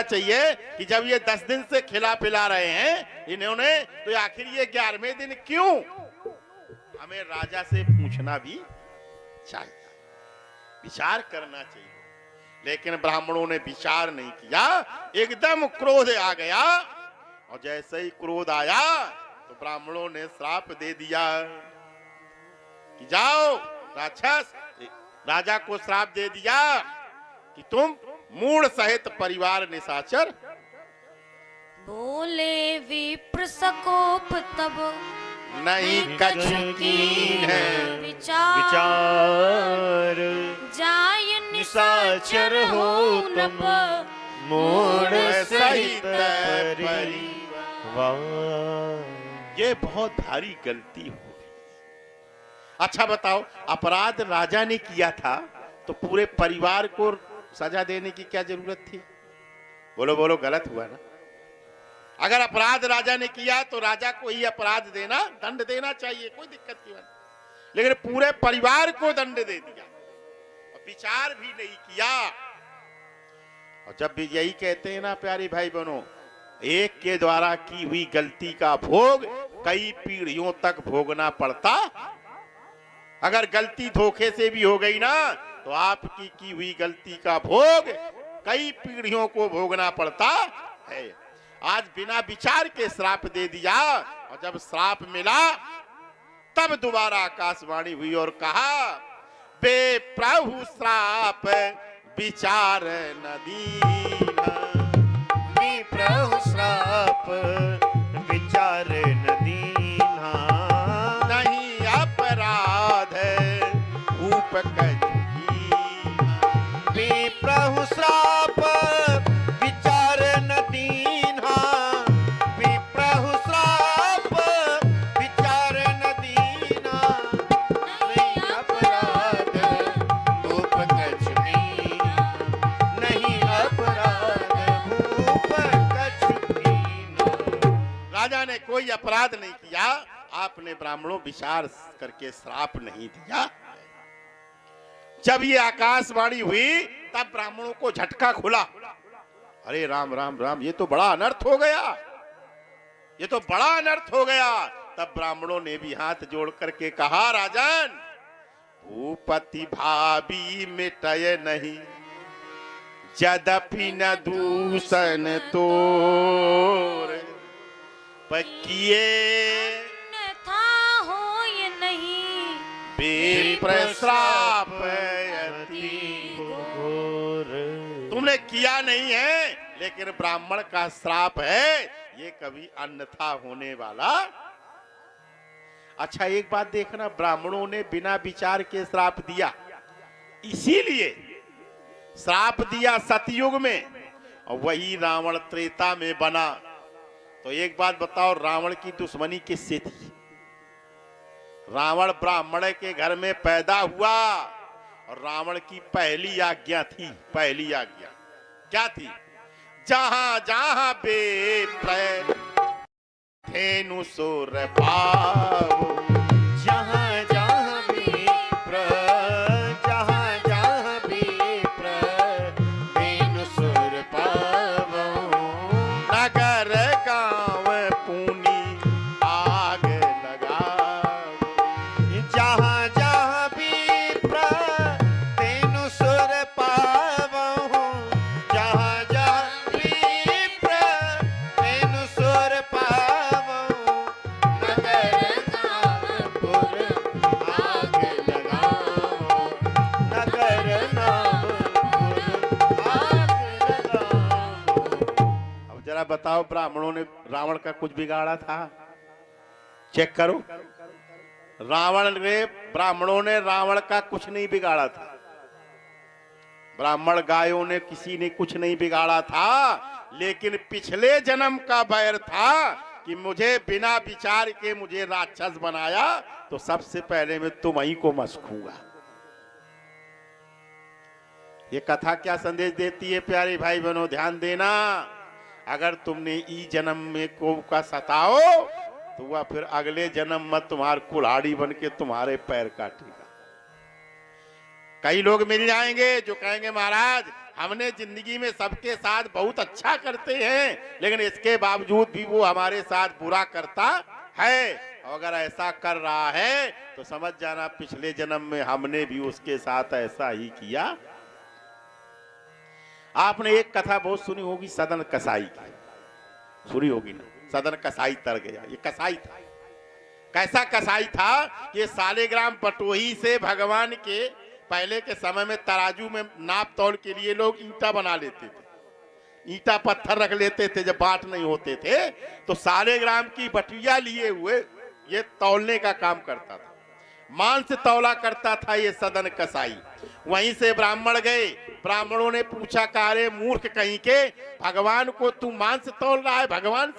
चाहिए कि जब ये 10 दिन से खिला पिला रहे हैं इन्होंने, तो आखिर ये 11वें दिन क्यों? हमें राजा से पूछना भी चाहिए, विचार करना चाहिए। लेकिन ब्राह्मणों ने विचार नहीं किया, एकदम क्रोध आ गया। और जैसे ही क्रोध आया तो ब्राह्मणों ने श्राप दे दिया कि जाओ राक्षस, राजा को श्राप दे दिया कि तुम मूढ़ सहित परिवार निशाचर। बोले विप्र सकोप तब नहीं कछु कीन है विचार विचार जाय निशाचर हो तुम मूढ़ सहित परिवार। ये बहुत भारी गलती हो गई। अच्छा बताओ, अपराध राजा ने किया था तो पूरे परिवार को सजा देने की क्या जरूरत थी? बोलो बोलो, गलत हुआ ना? अगर अपराध राजा ने किया तो राजा को ही अपराध देना, दंड देना चाहिए, कोई दिक्कत की बात नहीं। लेकिन पूरे परिवार को दंड दे दिया और विचार भी नहीं किया। और जब भी यही कहते हैं ना प्यारे भाई बहनों, एक के द्वारा की हुई गलती का भोग कई पीढ़ियों तक भोगना पड़ता। अगर गलती धोखे से भी हो गई ना तो आपकी की हुई गलती का भोग कई पीढ़ियों को भोगना पड़ता है। आज बिना विचार के श्राप दे दिया और जब श्राप मिला तब दोबारा आकाशवाणी हुई और कहा, बे प्रभु श्राप विचार न दीना। प्रभु श्राप विचार न दीन्हा। नहीं अपराध भूप प्रभु श्राप विचार न दीन्हा। प्रभु श्राप विचार न दीन्हा। नहीं अपराध भूप कछु कीन्हा। नहीं अपराध भूप कछु कीन्हा। राजा ने कोई अपराध नहीं किया, आपने ब्राह्मणों विचार करके श्राप नहीं दिया। जब ये आकाशवाणी हुई तब ब्राह्मणों को झटका खुला, अरे राम राम राम, ये तो बड़ा अनर्थ हो गया, ये तो बड़ा अनर्थ हो गया। तब ब्राह्मणों ने भी हाथ जोड़ करके कहा, राजन भूपति भाभी मिटय नहीं, यद्यपि न दूषण तोर पकिए था हो ये नहीं विप्रश्राप अति घोर। तुमने किया नहीं है, लेकिन ब्राह्मण का श्राप है, ये कभी अन्यथा होने वाला। अच्छा एक बात देखना, ब्राह्मणों ने बिना विचार के श्राप दिया, इसीलिए श्राप दिया सतयुग में और वही रावण त्रेता में बना। तो एक बात बताओ, रावण की दुश्मनी किससे थी? रावण ब्राह्मण के घर में पैदा हुआ और रावण की पहली आज्ञा थी, पहली आज्ञा क्या थी? जहां जहां बेप्र धेनु सुर पाओ। जहाँ जहाँ विप्र, जहाँ जहाँ विप्र धेनु सुर पावो। नगर गांव पुनी आग लगाओ। जहाँ जहाँ विप्र धेनु सुर पावो। जहाँ जहाँ विप्र धेनु सुर पावो। नगर नामपुर आग लगाओ। नगर नामपुर आग लगाओ। अब जरा बताओ, ब्राह्मणों ने रावण का कुछ बिगाड़ा था? चेक करो, ब्राह्मणों ने रावण का कुछ नहीं बिगाड़ा था। ब्राह्मण गायों ने किसी ने कुछ नहीं बिगाड़ा था, लेकिन पिछले जन्म का बैर था कि मुझे बिना विचार के मुझे राक्षस बनाया, तो सबसे पहले मैं तुम्हीं को मसखूंगा। ये कथा क्या संदेश देती है प्यारे भाई बहनों, ध्यान देना। अगर तुमने ई जन्म में को का सताओ तो वह फिर अगले जन्म में तुम्हार कुल्हाड़ी बन के तुम्हारे पैर काटेगा। कई लोग मिल जाएंगे जो कहेंगे, महाराज हमने जिंदगी में सबके साथ बहुत अच्छा करते हैं, लेकिन इसके बावजूद भी वो हमारे साथ बुरा करता है। अगर ऐसा कर रहा है तो समझ जाना पिछले जन्म में हमने भी उसके साथ ऐसा ही किया। आपने एक कथा बहुत सुनी होगी, सदन कसाई की, सुनी होगी ना? सदन कसाई तर गया। ये कसाई था, कैसा कसाई था? ये सालेग्राम बटोही से भगवान के पहले के समय में तराजू में नाप तौल के लिए लोग ईंटा बना लेते थे, ईंटा पत्थर रख लेते थे जब बाट नहीं होते थे, तो सालेग्राम की बटिया लिए हुए ये तौलने का काम करता था, मांस तौला करता था ये सदन कसाई। वहीं से ब्राह्मण गए, ब्राह्मणों ने पूछा कारे मूर्ख कहीं के, भगवान को तू मांस तौल रहा है, भगवान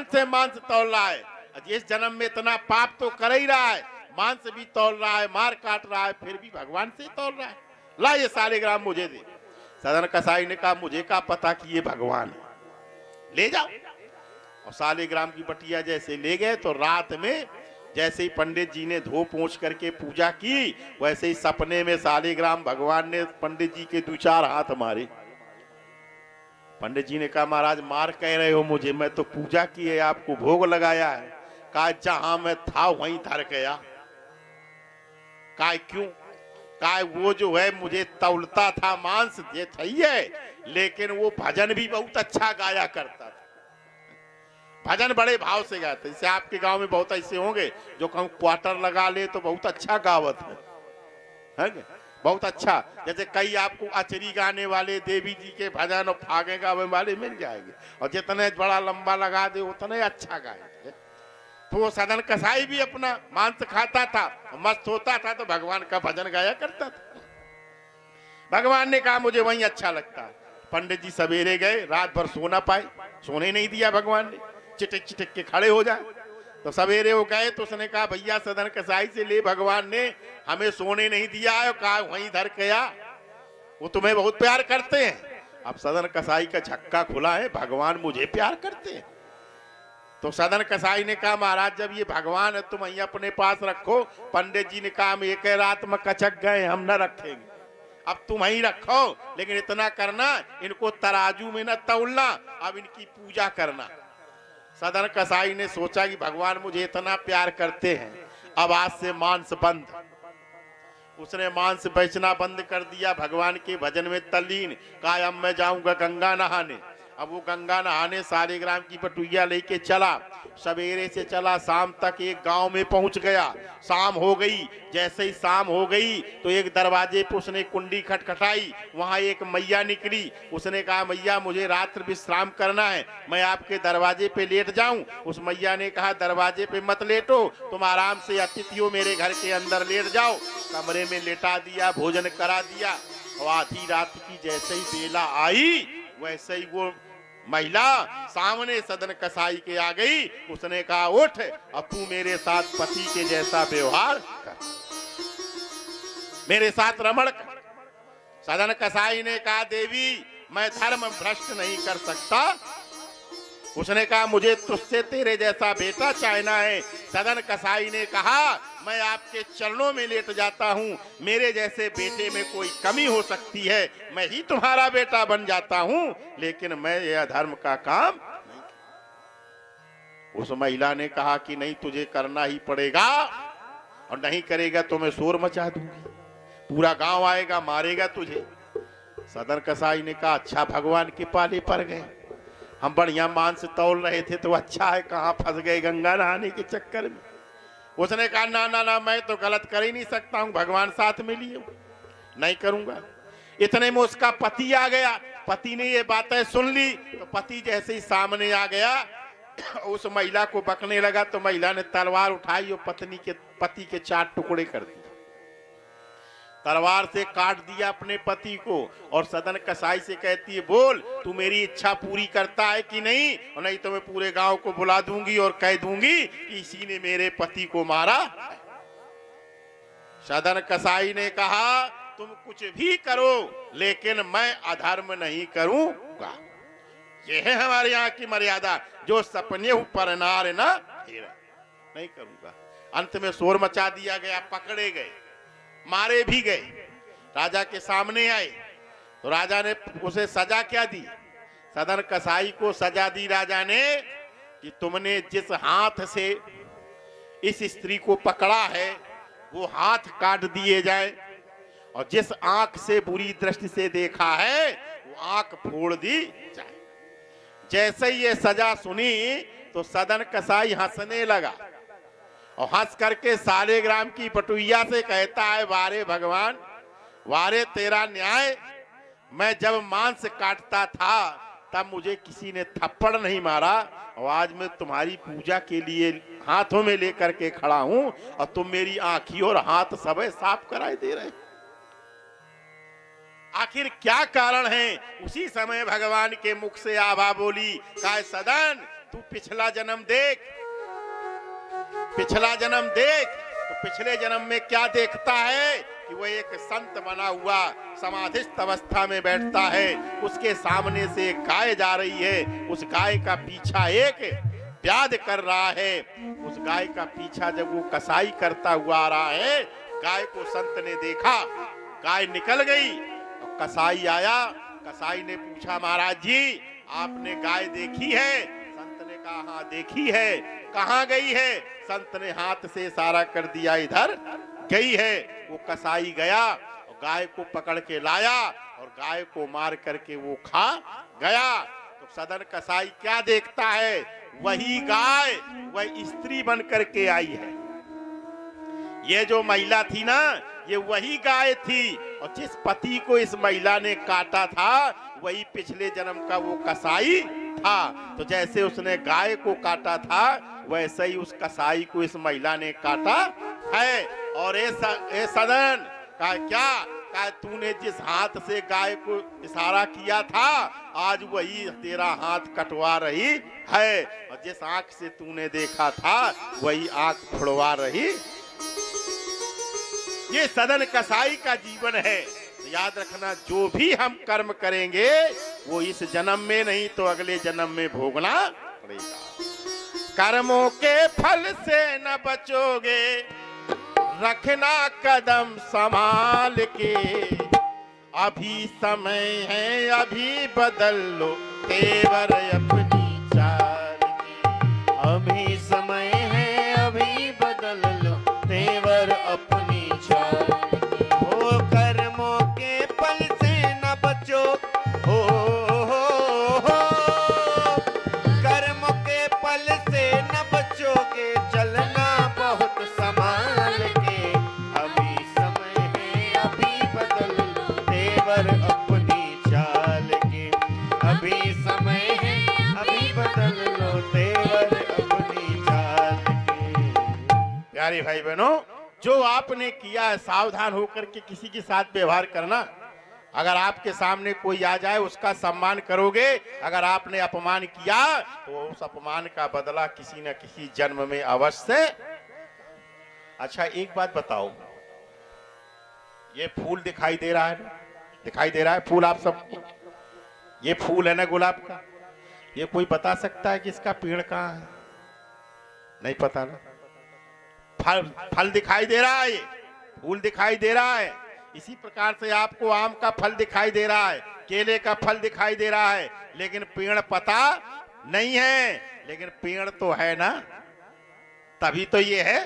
से मांस तौल रहा है, इस जन्म में इतना पाप तो कर ही रहा है, मांस भी तौल रहा है, मार काट रहा है, फिर भी भगवान से तौल रहा है, ला ये सालेग्राम मुझे दे। सदन कसाई ने कहा मुझे क्या पता कि ये भगवान है, ले जाओ। और सालेग्राम की बटिया जैसे ले गए तो रात में जैसे ही पंडित जी ने धो पोंछ करके पूजा की, वैसे ही सपने में सालेग्राम भगवान ने पंडित जी के 2-4 हाथ मारे। पंडित जी ने कहा महाराज मार कह रहे हो मुझे, मैं तो पूजा की है, आपको भोग लगाया है। कहा जहां मैं था वहीं धर गया। कहा क्यों? कहा वो जो है मुझे तौलता था मांस, ये सही है, लेकिन वो भजन भी बहुत अच्छा गाया करता था, भजन बड़े भाव से गाते। जैसे आपके गांव में बहुत ऐसे होंगे जो कहूं क्वार्टर लगा ले तो बहुत अच्छा गावत है बहुत अच्छा। जैसे कई आपको अचरी गाने वाले, देवी जी के भजन और फागे गावे वाले मिल जाएंगे, और जितने बड़ा लंबा लगा दे उतने अच्छा गाएंगे। तो वो सदन कसाई भी अपना मांस खाता था, मस्त होता था, तो भगवान का भजन गाया करता था। भगवान ने कहा मुझे वही अच्छा लगता है। पंडित जी सवेरे गए, रात भर सोना पाए, सोने नहीं दिया भगवान ने, चिटक चिटक के खड़े हो जाए। तो सवेरे वो गए तो उसने कहा भैया सदन कसाई से ले, भगवान ने हमें सोने नहीं दिया है, कहा वहीं धर गया, वो तुम्हें बहुत प्यार करते हैं। अब सदन कसाई का झक्का खुला है, भगवान मुझे प्यार करते हैं। तो सदन कसाई ने कहा महाराज जब ये भगवान है तुम वहीं अपने पास रखो। पंडित जी ने कहा हम एक रात में कचक गए, हम न रखेंगे, अब तुम वहीं रखो, लेकिन इतना करना इनको तराजू में न तौलना, अब इनकी पूजा करना। सदन कसाई ने सोचा कि भगवान मुझे इतना प्यार करते हैं, अब आज से मांस बंद। उसने मांस बेचना बंद कर दिया, भगवान के भजन में तल्लीन। कहा अब मैं जाऊंगा गंगा नहाने। अब वो गंगा नहाने सालेग्राम की बटुइया लेके चला, सवेरे से चला, शाम तक एक गांव में पहुंच गया। शाम हो गई, जैसे ही शाम हो गई तो एक दरवाजे पर उसने कुंडी खटखटाई, वहां एक मैया निकली। उसने कहा मैया मुझे रात्रि विश्राम करना है, मैं आपके दरवाजे पे लेट जाऊं। उस मैया ने कहा दरवाजे पे मत लेटो, तुम आराम से अतिथियों मेरे घर के अंदर लेट जाओ। कमरे में लेटा दिया, भोजन करा दिया। और आधी रात की जैसे ही बेला आई, वैसे ही वो महिला सामने सदन कसाई के आ गई। उसने कहा उठ, अब तू मेरे साथ पति के जैसा व्यवहार कर, मेरे साथ रमण कर। सदन कसाई ने कहा देवी मैं धर्म भ्रष्ट नहीं कर सकता। उसने कहा मुझे तुझसे तेरे जैसा बेटा चाहना है। सदन कसाई ने कहा मैं आपके चरणों में लेट जाता हूँ, मेरे जैसे बेटे में कोई कमी हो सकती है, मैं ही तुम्हारा बेटा बन जाता हूँ, लेकिन मैं यह अधर्म का काम नहीं। उस महिला ने कहा कि नहीं तुझे करना ही पड़ेगा, और नहीं करेगा तो मैं शोर मचा दूंगी, पूरा गांव आएगा मारेगा तुझे। सदन कसाई ने कहा अच्छा भगवान के पाले पड़ गए, हम बढ़िया मांस तौल रहे थे तो अच्छा है, कहाँ फंस गए गंगा नहाने के चक्कर में। उसने कहा ना ना ना मैं तो गलत कर ही नहीं सकता हूँ, भगवान साथ में लिए, नहीं करूंगा। इतने में उसका पति आ गया। पति ने ये बातें सुन ली तो पति जैसे ही सामने आ गया, उस महिला को बकने लगा, तो महिला ने तलवार उठाई और पति के 4 टुकड़े कर दिए, तलवार से काट दिया अपने पति को। और सदन कसाई से कहती है बोल तू मेरी इच्छा पूरी करता है कि नहीं, और नहीं तो मैं पूरे गांव को बुला दूंगी और कह दूंगी कि इसी ने मेरे पति को मारा। सदन कसाई ने कहा तुम कुछ भी करो लेकिन मैं अधर्म नहीं करूंगा, यह है हमारे यहाँ की मर्यादा, जो सपने पर नार ना नहीं करूंगा। अंत में शोर मचा दिया गया, पकड़े गए, मारे भी गए, राजा के सामने आए। तो राजा ने उसे सजा क्या दी? सदन कसाई को सजा दी राजा ने कि तुमने जिस हाथ से इस स्त्री को पकड़ा है वो हाथ काट दिए जाए, और जिस आंख से बुरी दृष्टि से देखा है वो आंख फोड़ दी जाए। जैसे ही ये सजा सुनी तो सदन कसाई हंसने लगा और हंस करके सालेग्राम की पटुइया से कहता है, वारे भगवान, वारे तेरा न्याय। मैं जब मांस काटता था तब मुझे किसी ने थप्पड़ नहीं मारा, और आज मैं तुम्हारी पूजा के लिए हाथों में लेकर के खड़ा हूं और तुम मेरी आंखी और हाथ सब साफ कराए दे रहे। आखिर क्या कारण है? उसी समय भगवान के मुख से आभा बोली, कहा, सदन तू पिछला जन्म देख, पिछला जन्म देख। तो पिछले जन्म में क्या देखता है कि वह एक संत बना हुआ समाधिस्थ अवस्था में बैठता है, उसके सामने से एक गाय जा रही है, उस गाय का पीछा एक व्याध कर रहा है। उस गाय का पीछा जब वो कसाई करता हुआ आ रहा है, गाय को संत ने देखा, गाय निकल गई और कसाई आया। कसाई ने पूछा, महाराज जी आपने गाय देखी है? संत ने कहा, हाँ देखी है। कहाँ गई है? संत ने हाथ से इशारा कर दिया, इधर गई है। वो कसाई गया और गाय को पकड़ के लाया और गाय को मार करके वो खा गया। तो सदन कसाई क्या देखता है? वही गाय वह स्त्री बन करके आई है। ये जो महिला थी ना, ये वही गाय थी, और जिस पति को इस महिला ने काटा था वही पिछले जन्म का वो कसाई था। तो जैसे उसने गाय को काटा था वैसे ही उस कसाई को इस महिला ने काटा है। और ए सदन का क्या कहा, तूने जिस हाथ से गाय को इशारा किया था आज वही तेरा हाथ कटवा रही है, और जिस आंख से तूने देखा था वही आंख फुड़वा रही। ये सदन कसाई का जीवन है। तो याद रखना, जो भी हम कर्म करेंगे वो इस जन्म में नहीं तो अगले जन्म में भोगना पड़ेगा। कर्मों के फल से न बचोगे, रखना कदम संभाल के। अभी समय है, अभी बदल लो तेवर अपनी चाल की। अभी समय है, अभी बदल लो तेवर अपनी चाल की। हो कर्मों के फल से न बचो, हो कर्मों के फल से न बचोगे, चलना बहुत संभाल के। अभी समय है, अभी बदल लो तेवर अपनी चाल के। अभी समय है, अभी बदल लो तेवर अपनी चाल के। प्यारे भाई बहनों, जो आपने किया है सावधान होकर के किसी के साथ व्यवहार करना। अगर आपके सामने कोई आ जाए उसका सम्मान करोगे, अगर आपने अपमान किया तो उस अपमान का बदला किसी न किसी जन्म में अवश्य। अच्छा एक बात बताओ, ये फूल दिखाई दे रहा है ना, दिखाई दे रहा है फूल आप सबको? ये फूल है ना गुलाब का, ये कोई बता सकता है कि इसका पेड़ कहाँ है? नहीं पता ना। फल दिखाई दे रहा है, फूल दिखाई दे रहा है। इसी प्रकार से आपको आम का फल दिखाई दे रहा है, केले का फल दिखाई दे रहा है, लेकिन पेड़ पता नहीं है। लेकिन पेड़ तो है ना, तभी तो ये है।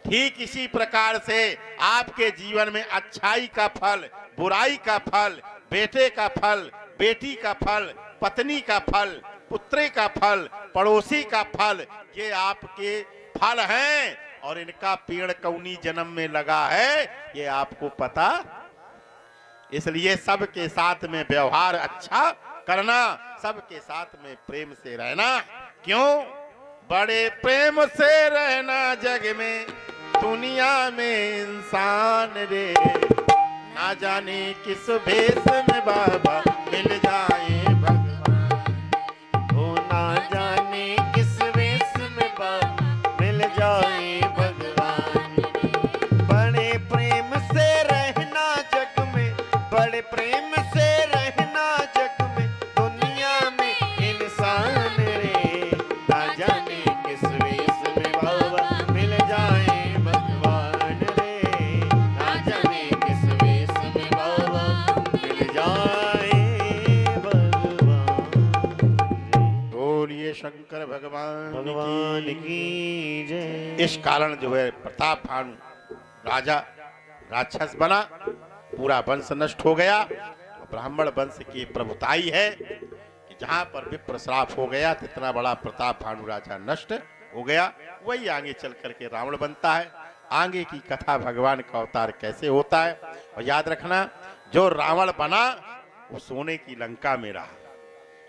ठीक इसी प्रकार से आपके जीवन में अच्छाई का फल, बुराई का फल, बेटे का फल, बेटी का फल, पत्नी का फल, पुत्री का फल, पड़ोसी का फल, ये आपके फल हैं। और इनका पेड़ कौनी जन्म में लगा है ये आपको पता। इसलिए सबके साथ में व्यवहार अच्छा करना, सबके साथ में प्रेम से रहना। क्यों? बड़े प्रेम से रहना जग में, दुनिया में इंसान रे। ना जाने किस भेष में बाबा मिल जाए भगवान। हो ना जाने किस वेश में बाबा मिल जाए भगवान। बड़े प्रेम से रहना जग में, बड़े प्रेम से रहना जग में, दुनिया में इंसान रे। ना जाने किस वेश में बाबा मिल जाए भगवान रे। ना जाने किस वेश में बाबा मिल जाए भगवान रे। बोलिए शंकर भगवान की जय। इस कारण जो है प्रताप भानु राजा राक्षस बना, पूरा वंश नष्ट हो गया। और ब्राह्मण वंश की प्रभुताई है कि जहां पर विप्र श्राप हो गया तो इतना बड़ा प्रताप भानु राजा नष्ट हो गया। वही आगे चल करके रावण बनता है। आगे की कथा भगवान का अवतार कैसे होता है। और याद रखना, जो रावण बना वो सोने की लंका में रहा।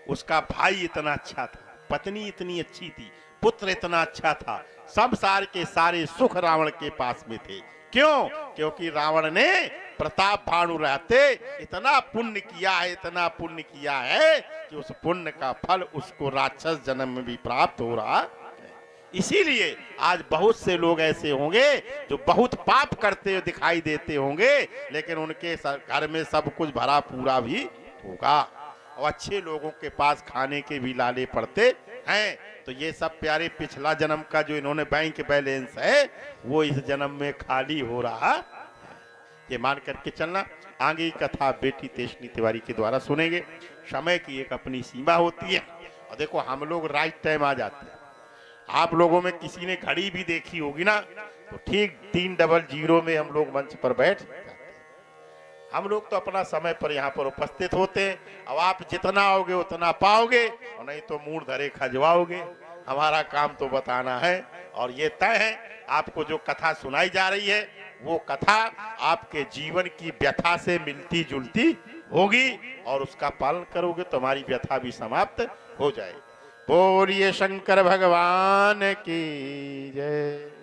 उसका भाई इतना अच्छा था, पत्नी इतनी अच्छी थी, पुत्र इतना अच्छा था, सब सार के सारे सुख रावण के पास में थे। क्यों? क्योंकि रावण ने प्रताप भानु रहते इतना पुण्य किया है, इतना पुण्य किया है कि उस पुण्य का फल उसको राक्षस जन्म में भी प्राप्त हो रहा है। इसीलिए आज बहुत से लोग ऐसे होंगे जो बहुत पाप करते हुए दिखाई देते होंगे, लेकिन उनके घर में सब कुछ भरा पूरा भी होगा और अच्छे लोगों के पास खाने के भी लाले पड़ते हैं। तो ये सब प्यारे पिछला जन्म का जो इन्होंने बैंक बैलेंस है वो इस जन्म में खाली हो रहा है, ये मान करके चलना। आगे की कथा बेटी तेजस्विनी तिवारी के द्वारा सुनेंगे। समय की एक अपनी सीमा होती है और देखो हम लोग राइट टाइम आ जाते हैं। आप लोगों में किसी ने घड़ी भी देखी होगी ना, तो ठीक 3:00 में हम लोग मंच पर बैठ जाते हैं। हम लोग तो अपना समय पर यहाँ पर उपस्थित होते हैं। अब आप जितना आओगे उतना पाओगे और नहीं तो मूड धरे खजवाओगे। हमारा काम तो बताना है और ये तय है आपको जो कथा सुनाई जा रही है वो कथा आपके जीवन की व्यथा से मिलती जुलती होगी और उसका पालन करोगे तो हमारी व्यथा भी समाप्त हो जाएगी। बोलिए शंकर भगवान की जय।